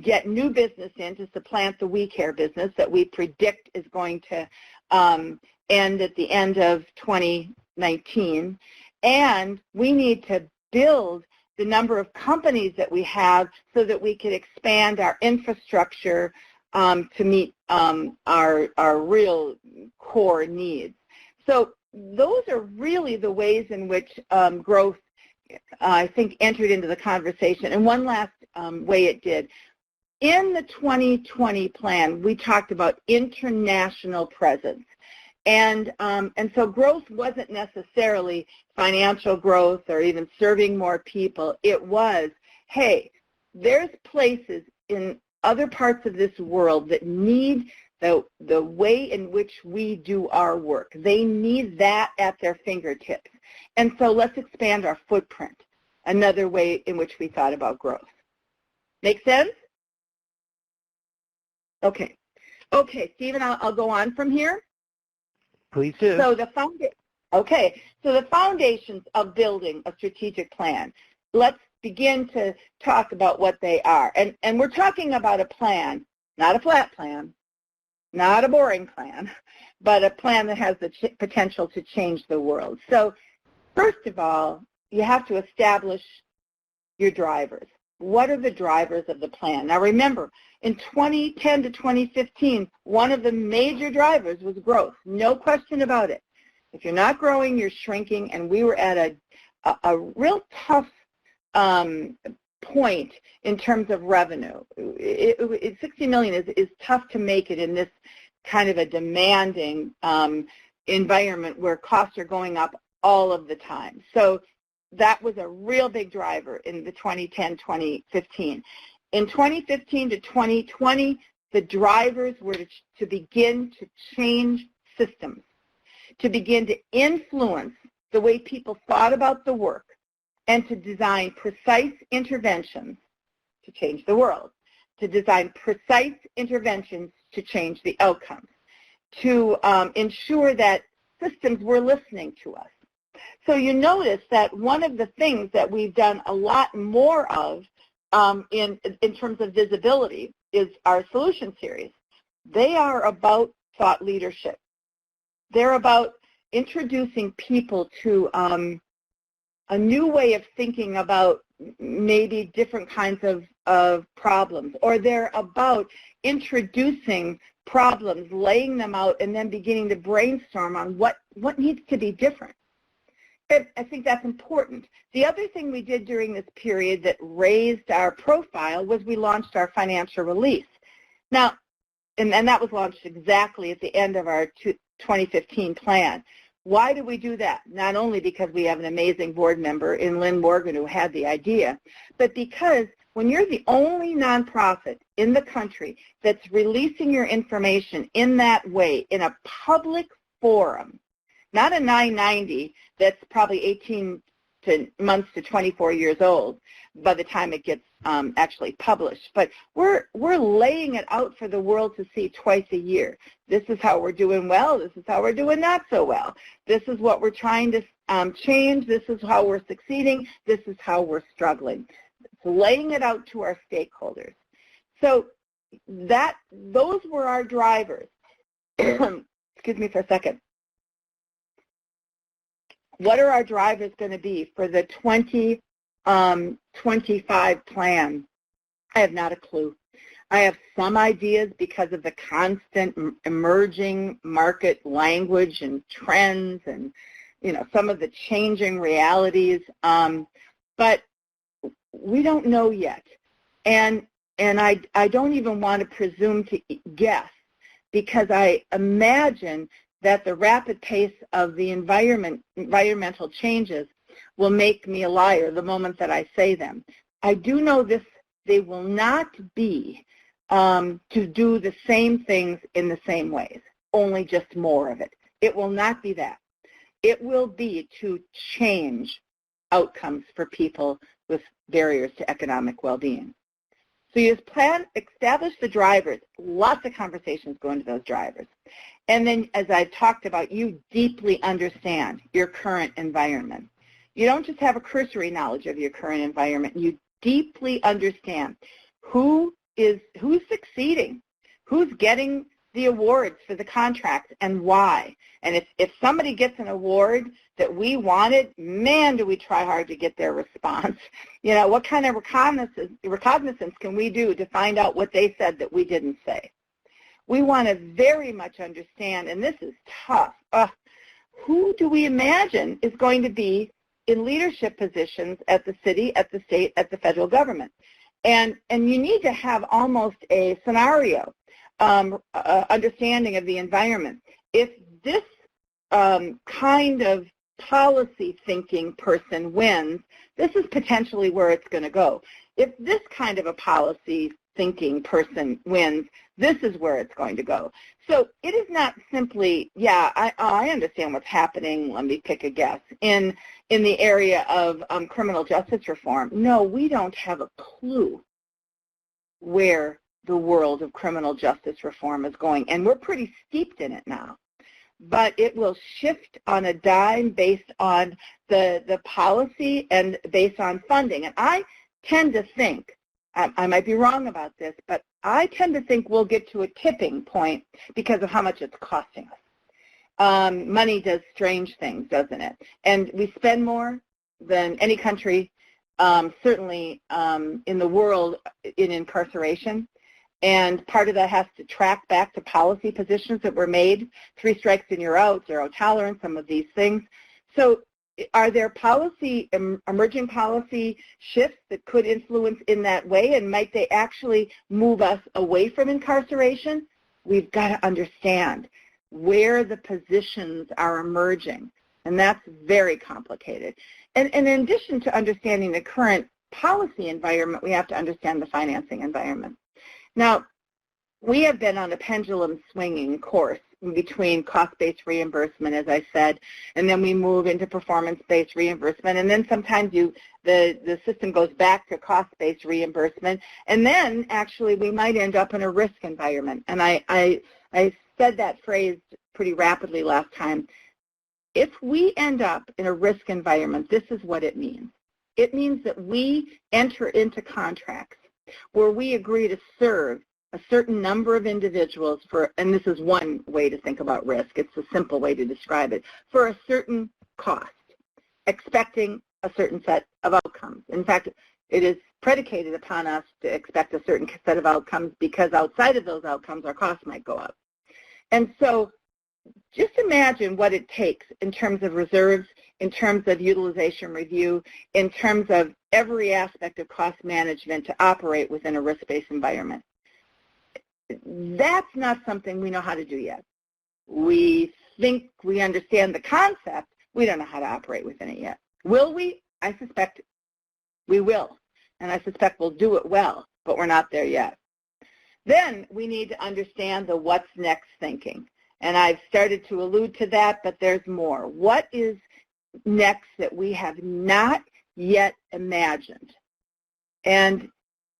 get new business in to supplant the WeCare business that we predict is going to end at the end of 2019. And we need to build the number of companies that we have so that we could expand our infrastructure to meet our real core needs. So those are really the ways in which growth, I think, entered into the conversation. And one last way it did. In the 2020 plan, we talked about international presence. And so growth wasn't necessarily financial growth or even serving more people. It was, hey, there's places in other parts of this world that need the way in which we do our work. They need that at their fingertips. And so let's expand our footprint, another way in which we thought about growth. Make sense? Okay. Okay, Stephen, I'll go on from here. Please do. So the foundations of building a strategic plan. Let's begin to talk about what they are. And we're talking about a plan, not a flat plan, not a boring plan, but a plan that has the potential to change the world. So first of all, you have to establish your drivers. What are the drivers of the plan? Now remember, in 2010 to 2015, one of the major drivers was growth. No question about it. If you're not growing, you're shrinking, and we were at a real tough point in terms of revenue. 60 million is tough to make it in this kind of a demanding environment where costs are going up all of the time. So that was a real big driver in the 2010-2015. In 2015 to 2020, the drivers were to begin to change systems, to begin to influence the way people thought about the work, and to design precise interventions to change the world, to design precise interventions to change the outcomes, to ensure that systems were listening to us. So you notice that one of the things that we've done a lot more of in terms of visibility is our solution series. They are about thought leadership. They're about introducing people to a new way of thinking about maybe different kinds of problems, or they're about introducing problems, laying them out, and then beginning to brainstorm on what needs to be different. And I think that's important. The other thing we did during this period that raised our profile was we launched our financial release. Now, and that was launched exactly at the end of our 2015 plan. Why do we do that? Not only because we have an amazing board member in Lynn Morgan who had the idea, but because when you're the only nonprofit in the country that's releasing your information in that way, in a public forum, not a 990 that's probably 18 months to 24 years old by the time it gets actually published. But we're laying it out for the world to see twice a year. This is how we're doing well. This is how we're doing not so well. This is what we're trying to change. This is how we're succeeding. This is how we're struggling. It's laying it out to our stakeholders. So those were our drivers. Excuse me for a second. What are our drivers going to be for the 2025 plan? I have not a clue. I have some ideas because of the constant emerging market language and trends and, some of the changing realities. But we don't know yet. And I don't even want to presume to guess, because I imagine that the rapid pace of the environmental changes will make me a liar the moment that I say them. I do know this: they will not be to do the same things in the same ways, only just more of it. It will not be that. It will be to change outcomes for people with barriers to economic well-being. So you establish the drivers. Lots of conversations go into those drivers. And then, as I've talked about, you deeply understand your current environment. You don't just have a cursory knowledge of your current environment. You deeply understand who's succeeding, who's getting the awards for the contracts, and why. And if somebody gets an award that we wanted, man, do we try hard to get their response. What kind of recognizance can we do to find out what they said that we didn't say? We want to very much understand, and this is tough, who do we imagine is going to be in leadership positions at the city, at the state, at the federal government? And you need to have almost a scenario understanding of the environment. If this kind of policy thinking person wins, this is potentially where it's going to go. If this kind of a policy thinking person wins, this is where it's going to go. So it is not simply, I understand what's happening, let me pick a guess, in the area of criminal justice reform. No, we don't have a clue where the world of criminal justice reform is going, and we're pretty steeped in it now. But it will shift on a dime based on the policy and based on funding. And I tend to think, I might be wrong about this, but I tend to think we'll get to a tipping point because of how much it's costing us. Money does strange things, doesn't it? And we spend more than any country, certainly in the world, in incarceration. And part of that has to track back to policy positions that were made, 3 strikes and you're out, zero tolerance, some of these things. So are there emerging policy shifts that could influence in that way, and might they actually move us away from incarceration? We've got to understand where the positions are emerging, and that's very complicated. And in addition to understanding the current policy environment, we have to understand the financing environment. Now, we have been on a pendulum swinging course between cost-based reimbursement, as I said, and then we move into performance-based reimbursement, and then sometimes the system goes back to cost-based reimbursement, and then actually we might end up in a risk environment. And I said that phrase pretty rapidly last time. If we end up in a risk environment, this is what it means. It means that we enter into contracts where we agree to serve a certain number of individuals for, and this is one way to think about risk, it's a simple way to describe it, for a certain cost, expecting a certain set of outcomes. In fact, it is predicated upon us to expect a certain set of outcomes because outside of those outcomes, our costs might go up. And so just imagine what it takes in terms of reserves, in terms of utilization review, in terms of every aspect of cost management to operate within a risk-based environment. That's not something we know how to do yet. We think we understand the concept. We don't know how to operate within it yet. Will we? I suspect we will. And I suspect we'll do it well, but we're not there yet. Then we need to understand the what's next thinking. And I've started to allude to that, but there's more. What is next that we have not yet imagined? And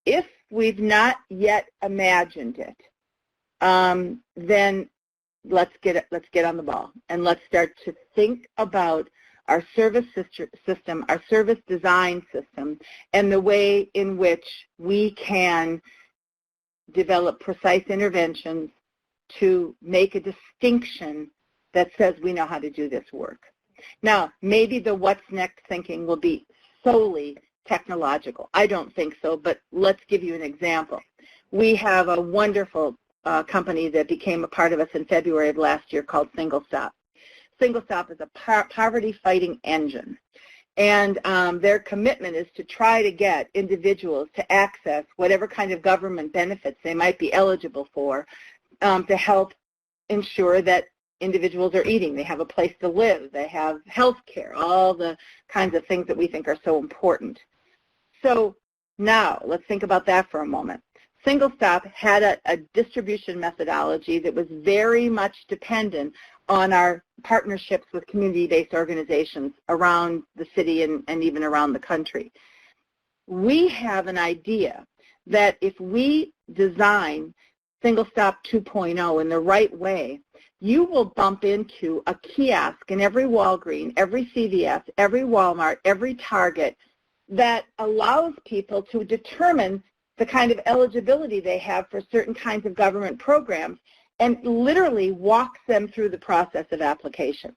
if we've not yet imagined it, then let's get on the ball and let's start to think about our service system, our service design system, and the way in which we can develop precise interventions to make a distinction that says we know how to do this work. Now, maybe the what's next thinking will be solely technological. I don't think so, but let's give you an example. We have a wonderful company that became a part of us in February of last year called Single Stop. Single Stop is a poverty-fighting engine, and their commitment is to try to get individuals to access whatever kind of government benefits they might be eligible for to help ensure that individuals are eating, they have a place to live, they have health care, all the kinds of things that we think are so important. So now let's think about that for a moment. Single Stop had a distribution methodology that was very much dependent on our partnerships with community-based organizations around the city and even around the country. We have an idea that if we design Single Stop 2.0 in the right way, you will bump into a kiosk in every Walgreens, every CVS, every Walmart, every Target that allows people to determine the kind of eligibility they have for certain kinds of government programs and literally walks them through the process of application.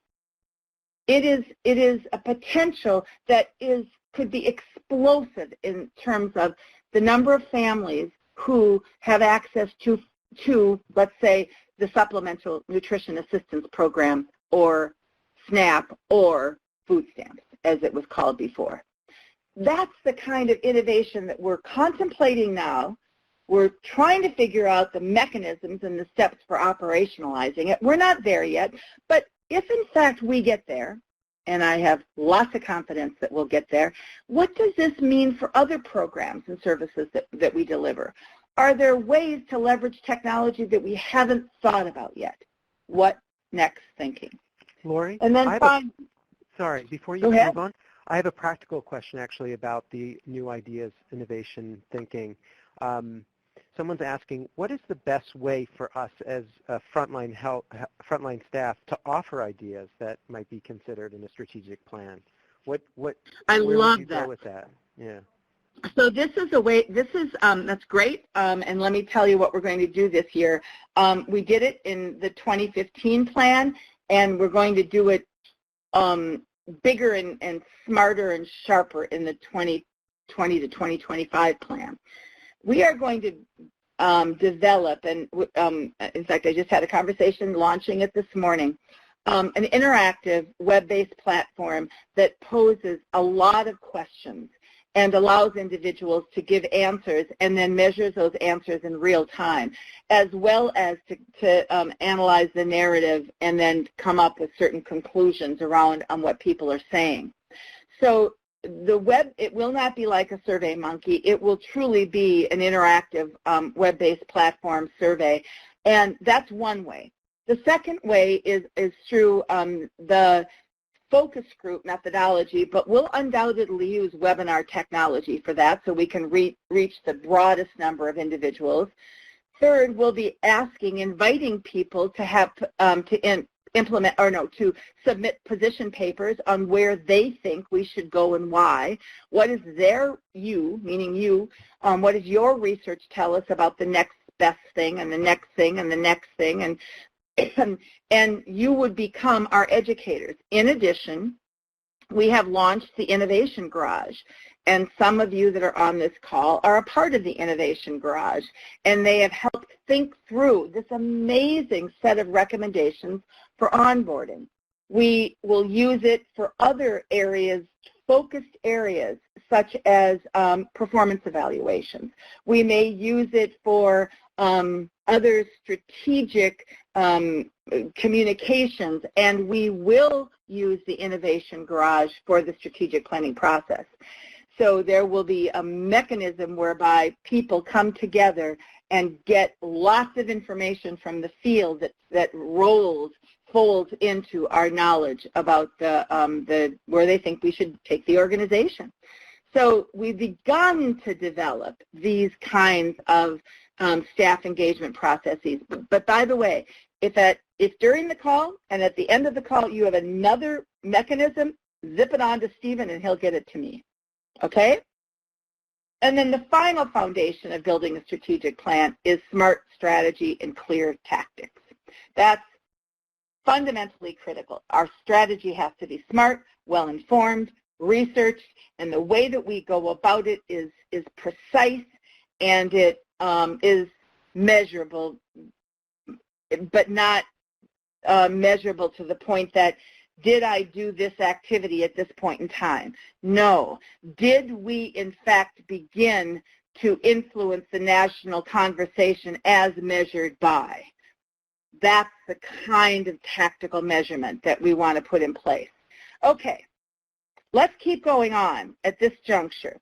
It is a potential that could be explosive in terms of the number of families who have access to let's say, the Supplemental Nutrition Assistance Program, or SNAP, or food stamps, as it was called before. That's the kind of innovation that we're contemplating now. We're trying to figure out the mechanisms and the steps for operationalizing it. We're not there yet, but if in fact we get there, and I have lots of confidence that we'll get there, what does this mean for other programs and services that we deliver? Are there ways to leverage technology that we haven't thought about yet? What next thinking? Lori, and then sorry, before you move on, I have a practical question actually about the new ideas, innovation thinking. Someone's asking, what is the best way for us as frontline staff to offer ideas that might be considered in a strategic plan? Where would you go with that? Yeah. So this is a way, that's great, and let me tell you what we're going to do this year. We did it in the 2015 plan, and we're going to do it bigger and smarter and sharper in the 2020 to 2025 plan. We are going to develop, and in fact, I just had a conversation launching it this morning, an interactive web-based platform that poses a lot of questions and allows individuals to give answers and then measures those answers in real time, as well as to analyze the narrative and then come up with certain conclusions around what people are saying. So the web, it will not be like a Survey Monkey. It will truly be an interactive web-based platform survey, and that's one way. The second way is through the focus group methodology, but we'll undoubtedly use webinar technology for that so we can reach the broadest number of individuals. Third, we'll be inviting people to have to submit position papers on where they think we should go and why. What is meaning you, what does your research tell us about the next best thing and the next thing and the next thing, and you would become our educators. In addition, we have launched the Innovation Garage, and some of you that are on this call are a part of the Innovation Garage, and they have helped think through this amazing set of recommendations for onboarding. We will use it for other areas, focused areas, such as performance evaluations. We may use it for other strategic communications, and we will use the Innovation Garage for the strategic planning process. So there will be a mechanism whereby people come together and get lots of information from the field that folds into our knowledge about where they think we should take the organization. So we've begun to develop these kinds of staff engagement processes. But by the way, if during the call and at the end of the call you have another mechanism, zip it on to Stephen and he'll get it to me. Okay? And then the final foundation of building a strategic plan is smart strategy and clear tactics. That's fundamentally critical. Our strategy has to be smart, well-informed, researched, and the way that we go about it is precise, and it is measurable, but not measurable to the point that, did I do this activity at this point in time? No. Did we, in fact, begin to influence the national conversation as measured by? That's the kind of tactical measurement that we want to put in place. Okay, let's keep going on at this juncture.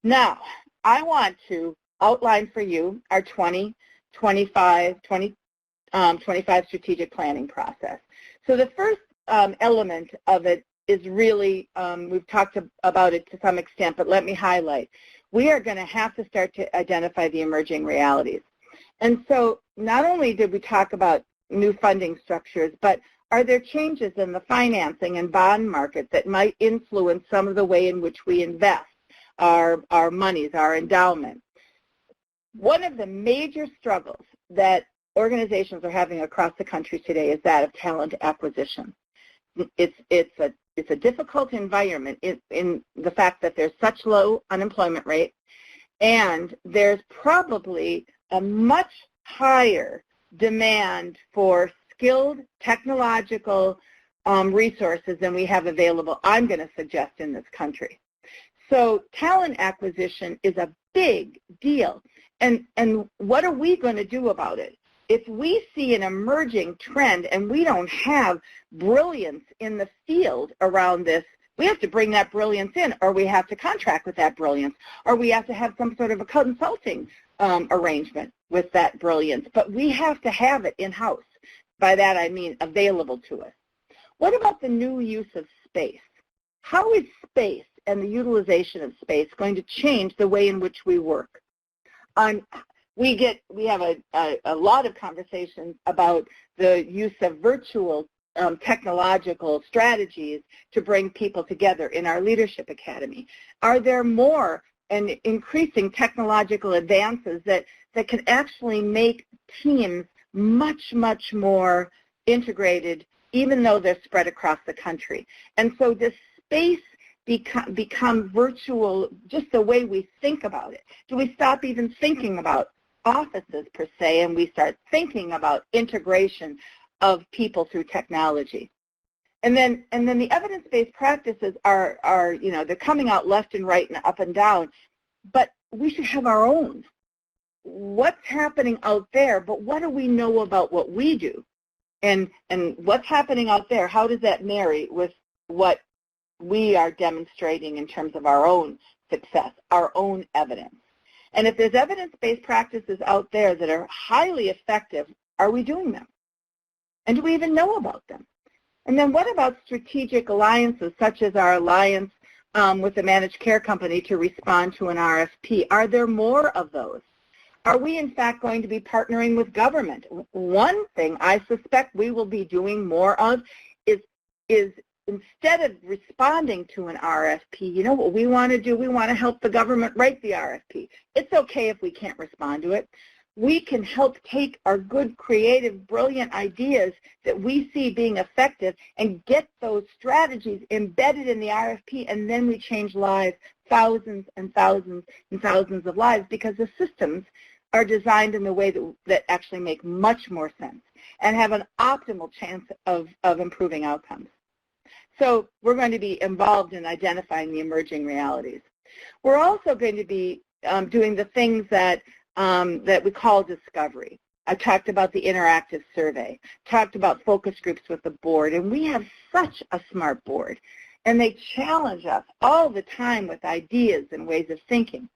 Now, I want to outline for you our 2025 strategic planning process. So the first element of it is really, we've talked about it to some extent, but let me highlight. We are going to have to start to identify the emerging realities. And so not only did we talk about new funding structures, but are there changes in the financing and bond market that might influence some of the way in which we invest our monies, our endowment? One of the major struggles that organizations are having across the country today is that of talent acquisition. It's a difficult environment in the fact that there's such low unemployment rate, and there's probably a much higher demand for skilled technological resources than we have available, I'm going to suggest, in this country. So talent acquisition is a big deal. And what are we going to do about it? If we see an emerging trend and we don't have brilliance in the field around this, we have to bring that brilliance in, or we have to contract with that brilliance, or we have to have some sort of a consulting arrangement with that brilliance. But we have to have it in-house. By that I mean available to us. What about the new use of space? How is space and the utilization of space going to change the way in which we work? We have a lot of conversations about the use of virtual technological strategies to bring people together in our Leadership Academy. Are there more and increasing technological advances that can actually make teams much, much more integrated, even though they're spread across the country? And so does space become virtual, just the way we think about it? Do we stop even thinking about offices per se, and we start thinking about integration of people through technology? And then the evidence-based practices are they're coming out left and right and up and down, but we should have our own. What's happening out there, but what do we know about what we do? And what's happening out there, how does that marry with what we are demonstrating in terms of our own success, our own evidence? And if there's evidence-based practices out there that are highly effective, are we doing them? And do we even know about them? And then what about strategic alliances, such as our alliance with the managed care company to respond to an RFP? Are there more of those? Are we, in fact, going to be partnering with government? One thing I suspect we will be doing more of is instead of responding to an RFP, you know what we want to do? We want to help the government write the RFP. It's okay if we can't respond to it. We can help take our good, creative, brilliant ideas that we see being effective and get those strategies embedded in the RFP, and then we change lives, thousands and thousands and thousands of lives, because the systems are designed in a way that actually make much more sense and have an optimal chance of improving outcomes. So we're going to be involved in identifying the emerging realities. We're also going to be doing the things that we call discovery. I talked about the interactive survey, talked about focus groups with the board, and we have such a smart board, and they challenge us all the time with ideas and ways of thinking.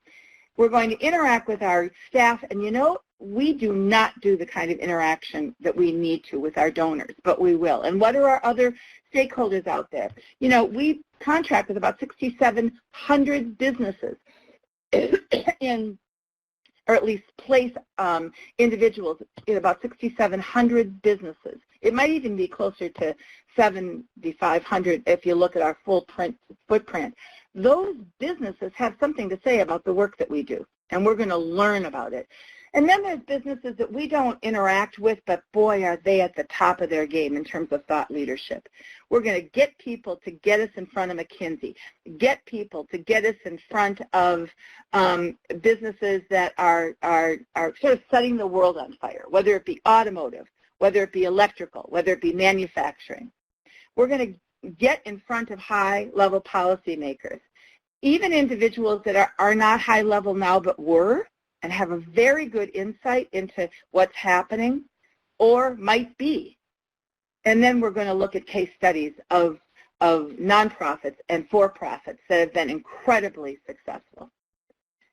We're going to interact with our staff, and you know, we do not do the kind of interaction that we need to with our donors, but we will. And what are our other stakeholders out there? You know, we contract with about 6,700 businesses in, or at least place individuals in about 6,700 businesses. It might even be closer to 7,500 if you look at our full footprint. Those businesses have something to say about the work that we do, and we're going to learn about it. And then there's businesses that we don't interact with, but boy, are they at the top of their game in terms of thought leadership. We're going to get people to get us in front of McKinsey, get people to get us in front of businesses that are sort of setting the world on fire, whether it be automotive, whether it be electrical, whether it be manufacturing. We're going to get in front of high-level policymakers, even individuals that are not high-level now but were, and have a very good insight into what's happening or might be. And then we're going to look at case studies of nonprofits and for-profits that have been incredibly successful.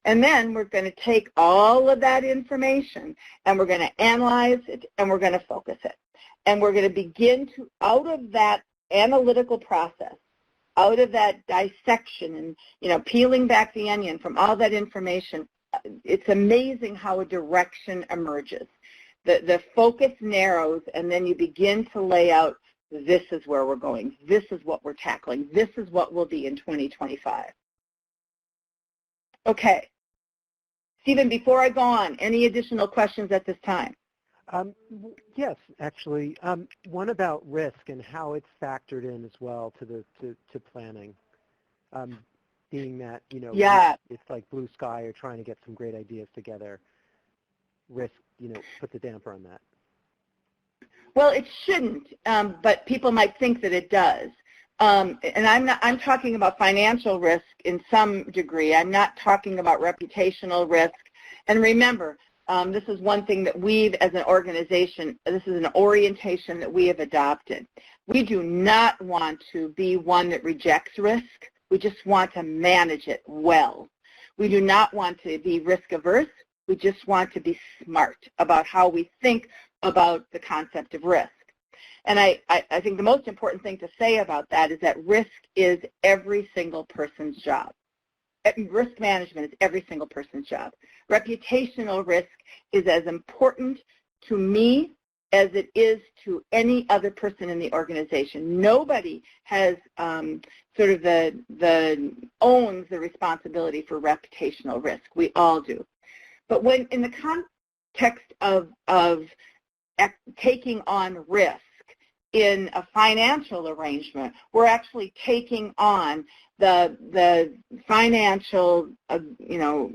And then we're going to take all of that information and we're going to analyze it and we're going to focus it. And we're going to begin to, out of that analytical process, out of that dissection and, you know, peeling back the onion from all that information, it's amazing how a direction emerges. The focus narrows, and then you begin to lay out, this is where we're going, this is what we're tackling, this is what we'll be in 2025. Okay. Stephen, before I go on, any additional questions at this time? Yes, actually. One about risk and how it's factored in as well to planning. Being that, you know, yeah, it's like blue sky or trying to get some great ideas together, risk, you know, puts a damper on that. Well, it shouldn't, but people might think that it does. And I'm talking about financial risk in some degree. I'm not talking about reputational risk. And remember, this is one thing that we've, as an organization, this is an orientation that we have adopted. We do not want to be one that rejects risk. We just want to manage it well. We do not want to be risk averse. We just want to be smart about how we think about the concept of risk. And I think the most important thing to say about that is that risk is every single person's job. Risk management is every single person's job. Reputational risk is as important to me as it is to any other person in the organization. Nobody has sort of owns the responsibility for reputational risk. We all do. But when in the context of taking on risk in a financial arrangement, we're actually taking on the financial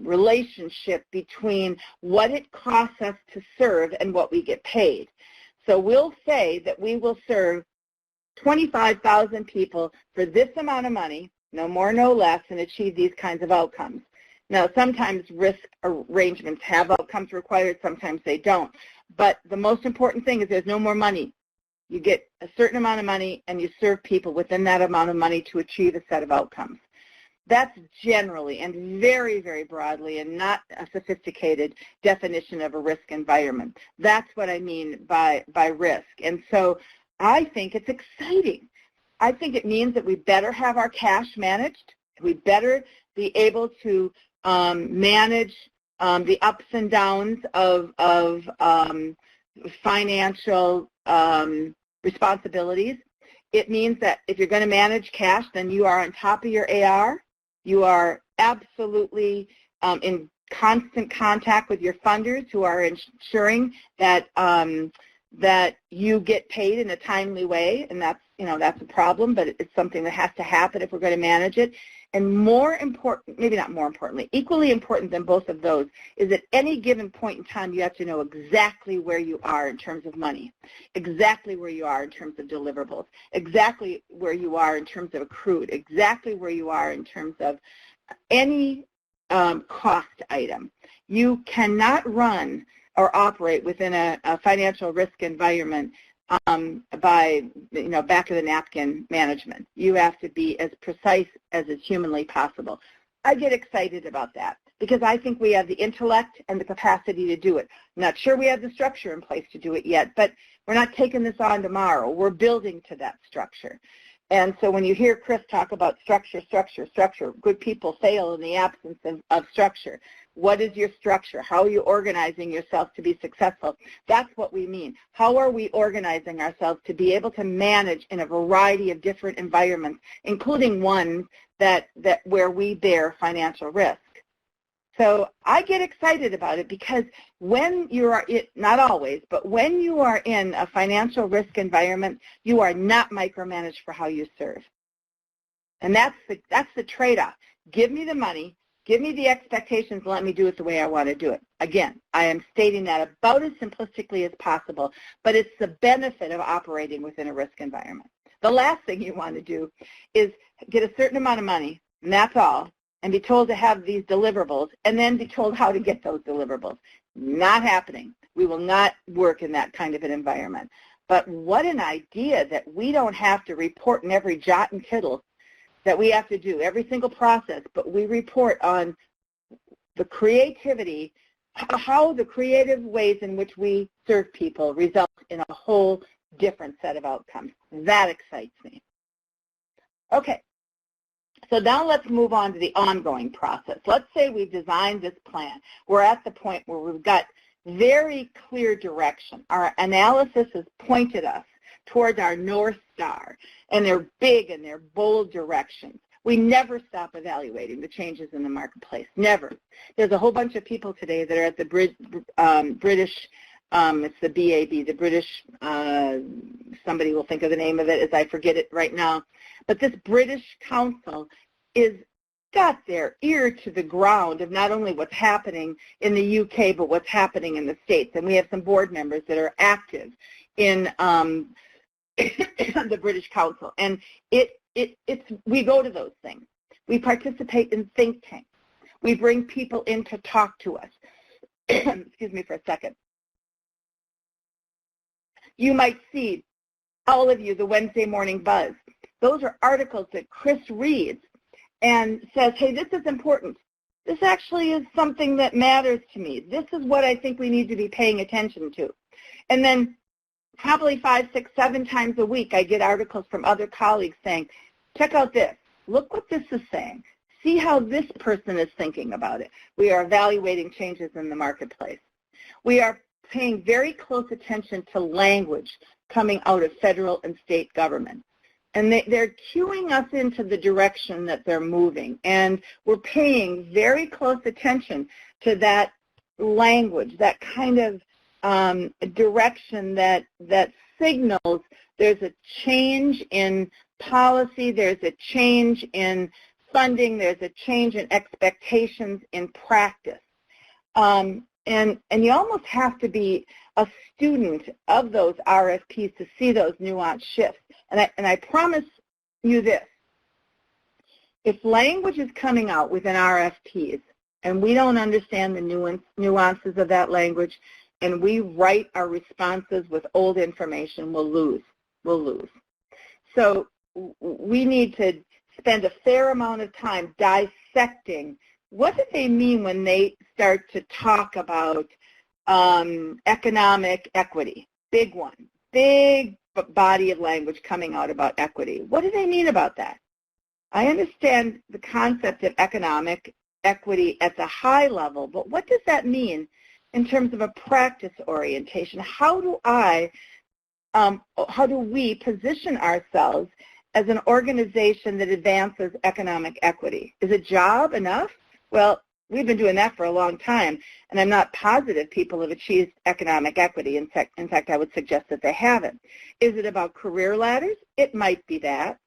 relationship between what it costs us to serve and what we get paid. So we'll say that we will serve 25,000 people for this amount of money, no more, no less, and achieve these kinds of outcomes. Now, sometimes risk arrangements have outcomes required, sometimes they don't. But the most important thing is there's no more money. You get a certain amount of money and you serve people within that amount of money to achieve a set of outcomes. That's generally and very, very broadly and not a sophisticated definition of a risk environment. That's what I mean by risk. And so I think it's exciting. I think it means that we better have our cash managed. We better be able to manage the ups and downs of financial responsibilities. It means that if you're going to manage cash, then you are on top of your AR. You are absolutely in constant contact with your funders who are ensuring that that you get paid in a timely way, and that's a problem, but it's something that has to happen if we're going to manage it. And more important, maybe not more importantly, equally important than both of those, is at any given point in time you have to know exactly where you are in terms of money, exactly where you are in terms of deliverables, exactly where you are in terms of accrued, exactly where you are in terms of any cost item. You cannot run or operate within a financial risk environment by back of the napkin management. You have to be as precise as is humanly possible. I get excited about that because I think we have the intellect and the capacity to do it. I'm not sure we have the structure in place to do it yet, but we're not taking this on tomorrow. We're building to that structure. And so when you hear Chris talk about structure, good people fail in the absence of structure. What is your structure? How are you organizing yourself to be successful? That's what we mean. How are we organizing ourselves to be able to manage in a variety of different environments, including ones that where we bear financial risk? So I get excited about it because when you are, not always, but when you are in a financial risk environment, you are not micromanaged for how you serve. And that's the trade-off. Give me the money, give me the expectations, and let me do it the way I want to do it. Again, I am stating that about as simplistically as possible, but it's the benefit of operating within a risk environment. The last thing you want to do is get a certain amount of money, and that's all, and be told to have these deliverables, and then be told how to get those deliverables. Not happening. We will not work in that kind of an environment. But what an idea that we don't have to report in every jot and tittle that we have to do, every single process, but we report on the creativity, how the creative ways in which we serve people result in a whole different set of outcomes. That excites me. Okay. So now let's move on to the ongoing process. Let's say we've designed this plan. We're at the point where we've got very clear direction. Our analysis has pointed us towards our North Star, and they're big and they're bold directions. We never stop evaluating the changes in the marketplace, never. There's a whole bunch of people today that are at the British, it's the BAB, the British, somebody will think of the name of it as I forget it right now, but this British Council is got their ear to the ground of not only what's happening in the UK, but what's happening in the States. And we have some board members that are active in the British Council. And we go to those things. We participate in think tanks. We bring people in to talk to us. Excuse me for a second. You might see, all of you, the Wednesday Morning Buzz. Those are articles that Chris reads and says, hey, this is important. This actually is something that matters to me. This is what I think we need to be paying attention to. And then probably 5, 6, 7 times a week, I get articles from other colleagues saying, check out this. Look what this is saying. See how this person is thinking about it. We are evaluating changes in the marketplace. We are paying very close attention to language coming out of federal and state government. And they're cueing us into the direction that they're moving. And we're paying very close attention to that language, that kind of direction that signals there's a change in policy, there's a change in funding, there's a change in expectations in practice. And you almost have to be a student of those RFPs to see those nuanced shifts. And I promise you this, if language is coming out within RFPs and we don't understand the nuances of that language and we write our responses with old information, we'll lose. We'll lose. So we need to spend a fair amount of time dissecting what do they mean when they start to talk about economic equity. Big one. Big body of language coming out about equity. What do they mean about that? I understand the concept of economic equity at the high level, but what does that mean in terms of a practice orientation? How do we position ourselves as an organization that advances economic equity? Is a job enough? Well, we've been doing that for a long time, and I'm not positive people have achieved economic equity. In fact, I would suggest that they haven't. Is it about career ladders? It might be that.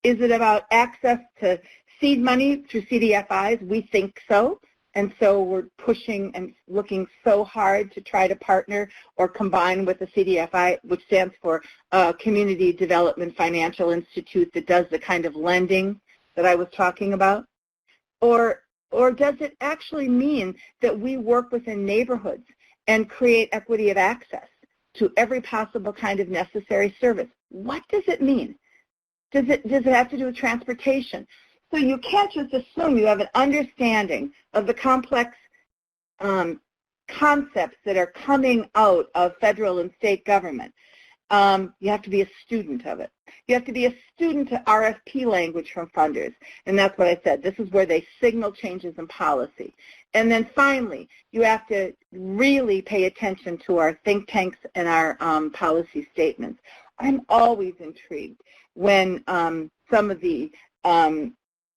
Is it about access to seed money through CDFIs? We think so. And so we're pushing and looking so hard to try to partner or combine with the CDFI, which stands for Community Development Financial Institute, that does the kind of lending that I was talking about. Or does it actually mean that we work within neighborhoods and create equity of access to every possible kind of necessary service? What does it mean? Does it have to do with transportation? So you can't just assume you have an understanding of the complex concepts that are coming out of federal and state government. You have to be a student of it. You have to be a student to RFP language from funders. And that's what I said. This is where they signal changes in policy. And then finally, you have to really pay attention to our think tanks and our policy statements. I'm always intrigued when some of the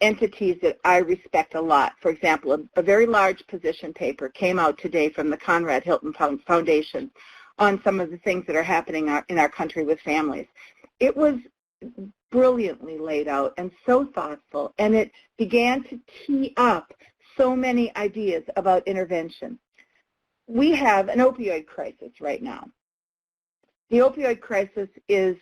entities that I respect a lot, for example, a very large position paper came out today from the Conrad Hilton Foundation on some of the things that are happening in our country with families. It was brilliantly laid out and so thoughtful, and it began to tee up so many ideas about intervention. We have an opioid crisis right now. The opioid crisis is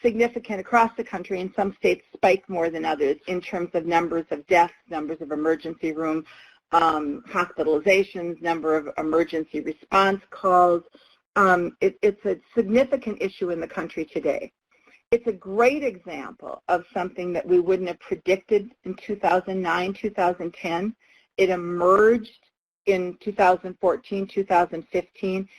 significant across the country, and some states spike more than others in terms of numbers of deaths, numbers of emergency room hospitalizations, number of emergency response calls. It's a significant issue in the country today. It's a great example of something that we wouldn't have predicted in 2009, 2010. It emerged in 2014, 2015,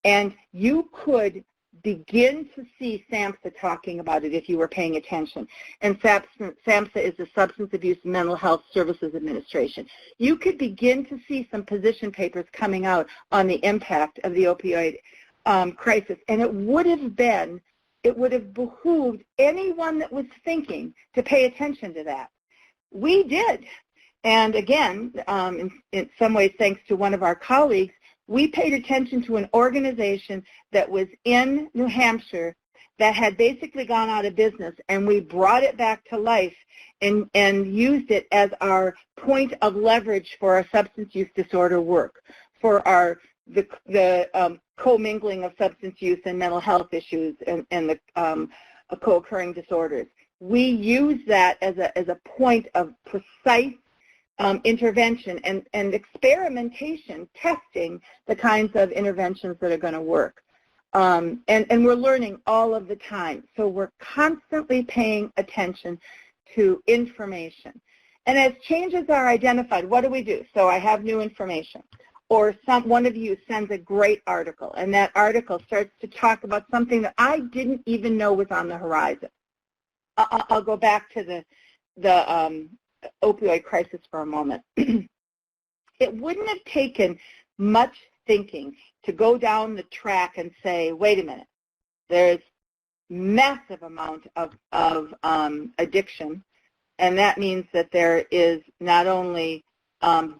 and you could begin to see SAMHSA talking about it if you were paying attention. And SAMHSA is the Substance Abuse and Mental Health Services Administration. You could begin to see some position papers coming out on the impact of the opioid crisis. And it would have behooved anyone that was thinking to pay attention to that. We did. And again, in some ways, thanks to one of our colleagues, we paid attention to an organization that was in New Hampshire that had basically gone out of business, and we brought it back to life and used it as our point of leverage for our substance use disorder work, for the commingling of substance use and mental health issues and the co-occurring disorders. We use that as a point of precise intervention and experimentation, testing the kinds of interventions that are going to work. And we're learning all of the time. So we're constantly paying attention to information. And as changes are identified, what do? So I have new information. Or one of you sends a great article, and that article starts to talk about something that I didn't even know was on the horizon. I'll go back to the opioid crisis for a moment. It wouldn't have taken much thinking to go down the track and say, wait a minute, there's massive amount of addiction, and that means that there is not only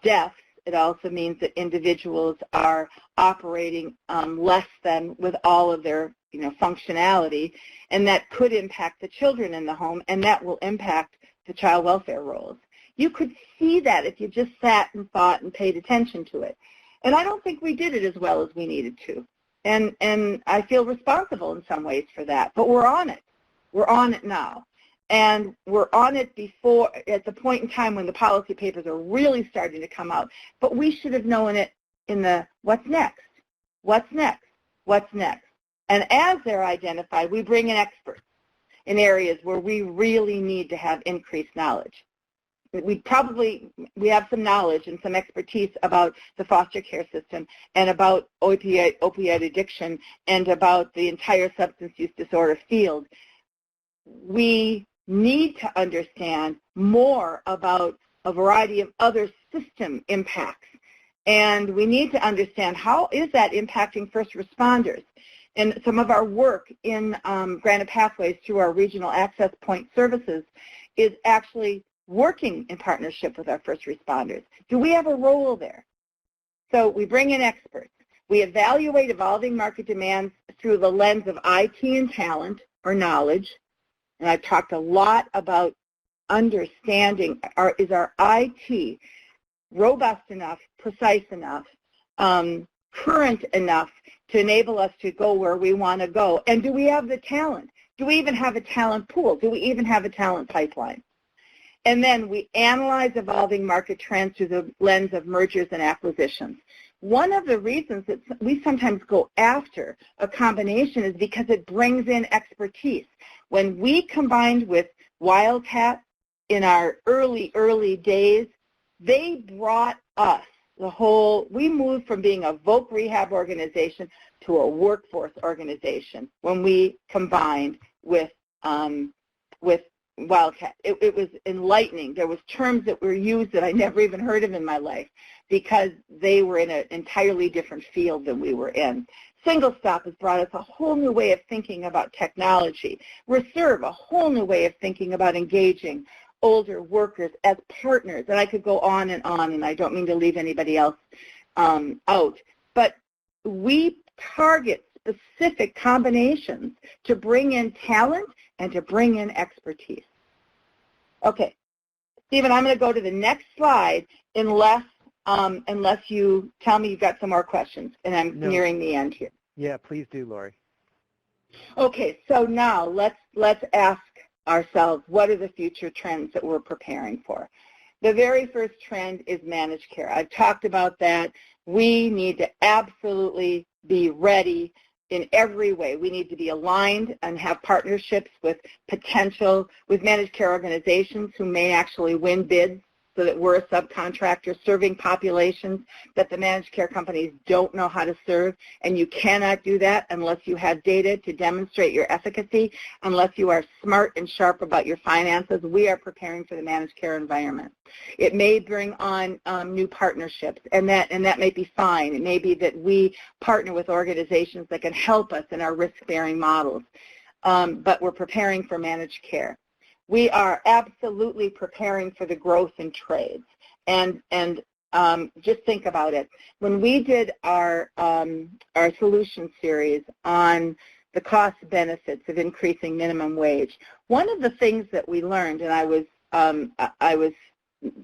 deaths, it also means that individuals are operating less than with all of their functionality, and that could impact the children in the home, and that will impact the child welfare rolls. You could see that if you just sat and thought and paid attention to it. And I don't think we did it as well as we needed to. And I feel responsible in some ways for that. But we're on it. We're on it now. And we're on it before, at the point in time when the policy papers are really starting to come out. But we should have known it in the what's next? What's next? What's next? And as they're identified, we bring in experts in areas where we really need to have increased knowledge. We have some knowledge and some expertise about the foster care system and about opioid addiction and about the entire substance use disorder field. We need to understand more about a variety of other system impacts. And we need to understand how is that impacting first responders. And some of our work in Granite Pathways through our regional access point services is actually working in partnership with our first responders. Do we have a role there? So we bring in experts. We evaluate evolving market demands through the lens of IT and talent or knowledge. And I've talked a lot about understanding, is our IT robust enough, precise enough, current enough to enable us to go where we want to go? And do we have the talent? Do we even have a talent pool? Do we even have a talent pipeline? And then we analyze evolving market trends through the lens of mergers and acquisitions. One of the reasons that we sometimes go after a combination is because it brings in expertise. When we combined with Wildcat in our early days, they brought us we moved from being a voc rehab organization to a workforce organization when we combined with Wildcat. It was enlightening. There was terms that were used that I never even heard of in my life because they were in an entirely different field than we were in. Single Stop has brought us a whole new way of thinking about technology. Reserve, a whole new way of thinking about engaging older workers as partners. And I could go on, and I don't mean to leave anybody else out. But we target specific combinations to bring in talent and to bring in expertise. Okay, Stephen, I'm going to go to the next slide unless you tell me you've got some more questions, and I'm nearing the end here. Yeah, please do, Lori. Okay, so now let's ask ourselves, what are the future trends that we're preparing for? The very first trend is managed care. I've talked about that. We need to absolutely be ready in every way. We need to be aligned and have partnerships with managed care organizations who may actually win bids so that we're a subcontractor serving populations that the managed care companies don't know how to serve. And you cannot do that unless you have data to demonstrate your efficacy, unless you are smart and sharp about your finances. We are preparing for the managed care environment. It may bring on new partnerships, and that may be fine. It may be that we partner with organizations that can help us in our risk-bearing models, but we're preparing for managed care. We are absolutely preparing for the growth in trades. And just think about it. When we did our solution series on the cost benefits of increasing minimum wage, one of the things that we learned, and I was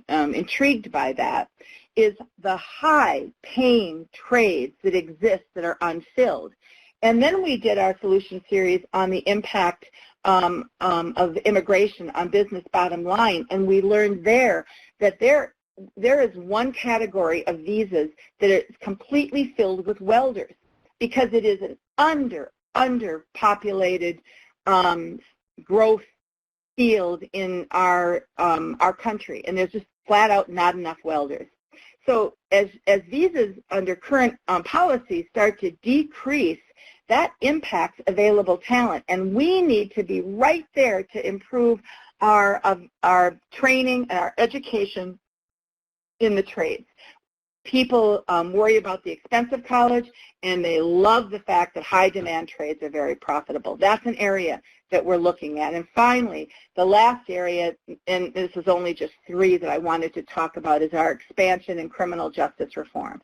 intrigued by that, is the high-paying trades that exist that are unfilled. And then we did our solution series on the impact of immigration on business bottom line, and we learned there that there is one category of visas that is completely filled with welders because it is an underpopulated growth field in our country, and there's just flat out not enough welders. So as visas under current policies start to decrease, that impacts available talent, and we need to be right there to improve our training and our education in the trades. People worry about the expense of college, and they love the fact that high-demand trades are very profitable. That's an area that we're looking at. And finally, the last area, and this is only just 3 that I wanted to talk about, is our expansion in criminal justice reform.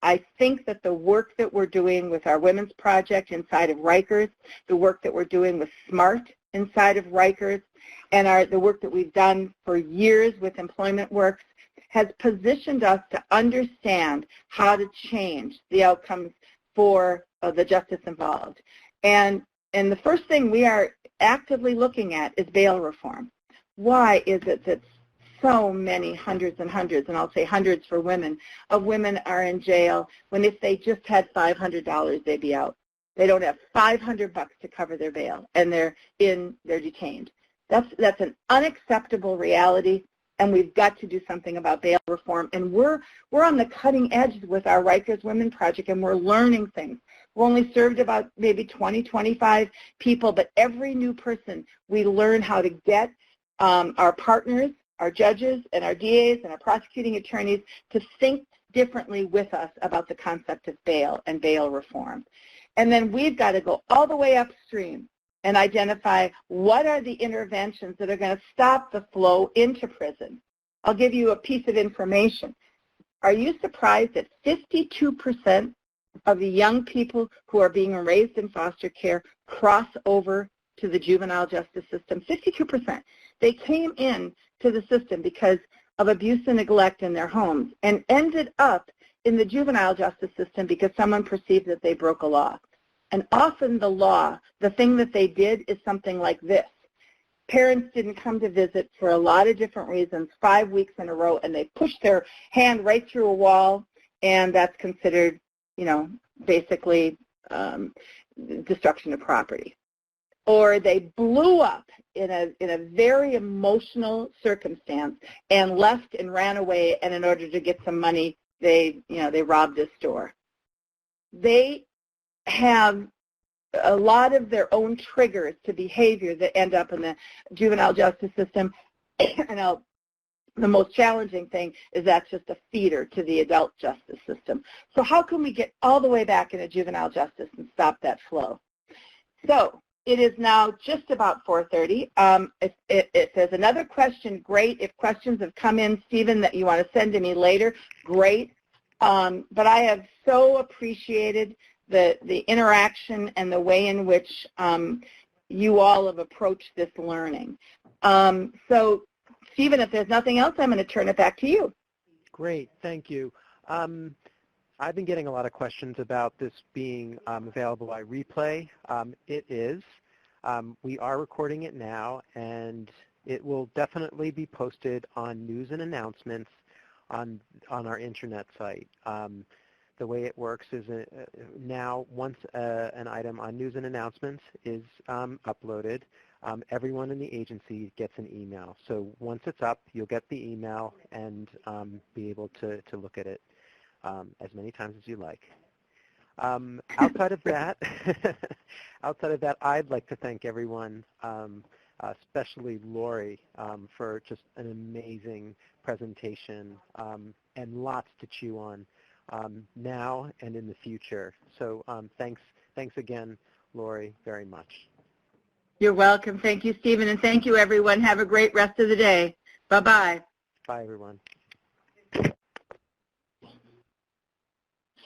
I think that the work that we're doing with our Women's Project inside of Rikers, the work that we're doing with SMART inside of Rikers, and the work that we've done for years with Employment Works has positioned us to understand how to change the outcomes for the justice involved. And the first thing we are actively looking at is bail reform. Why is it that so many hundreds and hundreds, and I'll say hundreds for women, of women are in jail when if they just had $500, they'd be out? They don't have $500 to cover their bail, and they're detained. That's an unacceptable reality, and we've got to do something about bail reform. And we're on the cutting edge with our Rikers Women Project, and we're learning things. We're only served about maybe 20, 25 people, but every new person, we learn how to get our partners, our judges and our DAs and our prosecuting attorneys to think differently with us about the concept of bail and bail reform. And then we've got to go all the way upstream and identify what are the interventions that are going to stop the flow into prison. I'll give you a piece of information. Are you surprised that 52% of the young people who are being raised in foster care cross over to the juvenile justice system? 52%. They came in to the system because of abuse and neglect in their homes and ended up in the juvenile justice system because someone perceived that they broke a law. And often the law, the thing that they did is something like this. Parents didn't come to visit for a lot of different reasons, 5 weeks in a row, and they pushed their hand right through a wall, and that's considered, you know, basically destruction of property. Or they blew up in a very emotional circumstance and left and ran away, and in order to get some money, they robbed a store. They have a lot of their own triggers to behavior that end up in the juvenile justice system. And the most challenging thing is that's just a feeder to the adult justice system. So how can we get all the way back into juvenile justice and stop that flow? So it is now just about 4:30. If there's another question, great. If questions have come in, Stephen, that you want to send to me later, great. But I have so appreciated the interaction and the way in which you all have approached this learning. So, Stephen, if there's nothing else, I'm going to turn it back to you. Great, thank you. I've been getting a lot of questions about this being available by replay. It is. We are recording it now, and it will definitely be posted on news and announcements on our internet site. The way it works is now once an item on news and announcements is uploaded, everyone in the agency gets an email. So once it's up, you'll get the email and be able to look at it as many times as you like. Outside of that, I'd like to thank everyone, especially Lori, for just an amazing presentation and lots to chew on now and in the future. So thanks again, Lori, very much. You're welcome. Thank you, Stephen, and thank you, everyone. Have a great rest of the day. Bye-bye. Bye, everyone.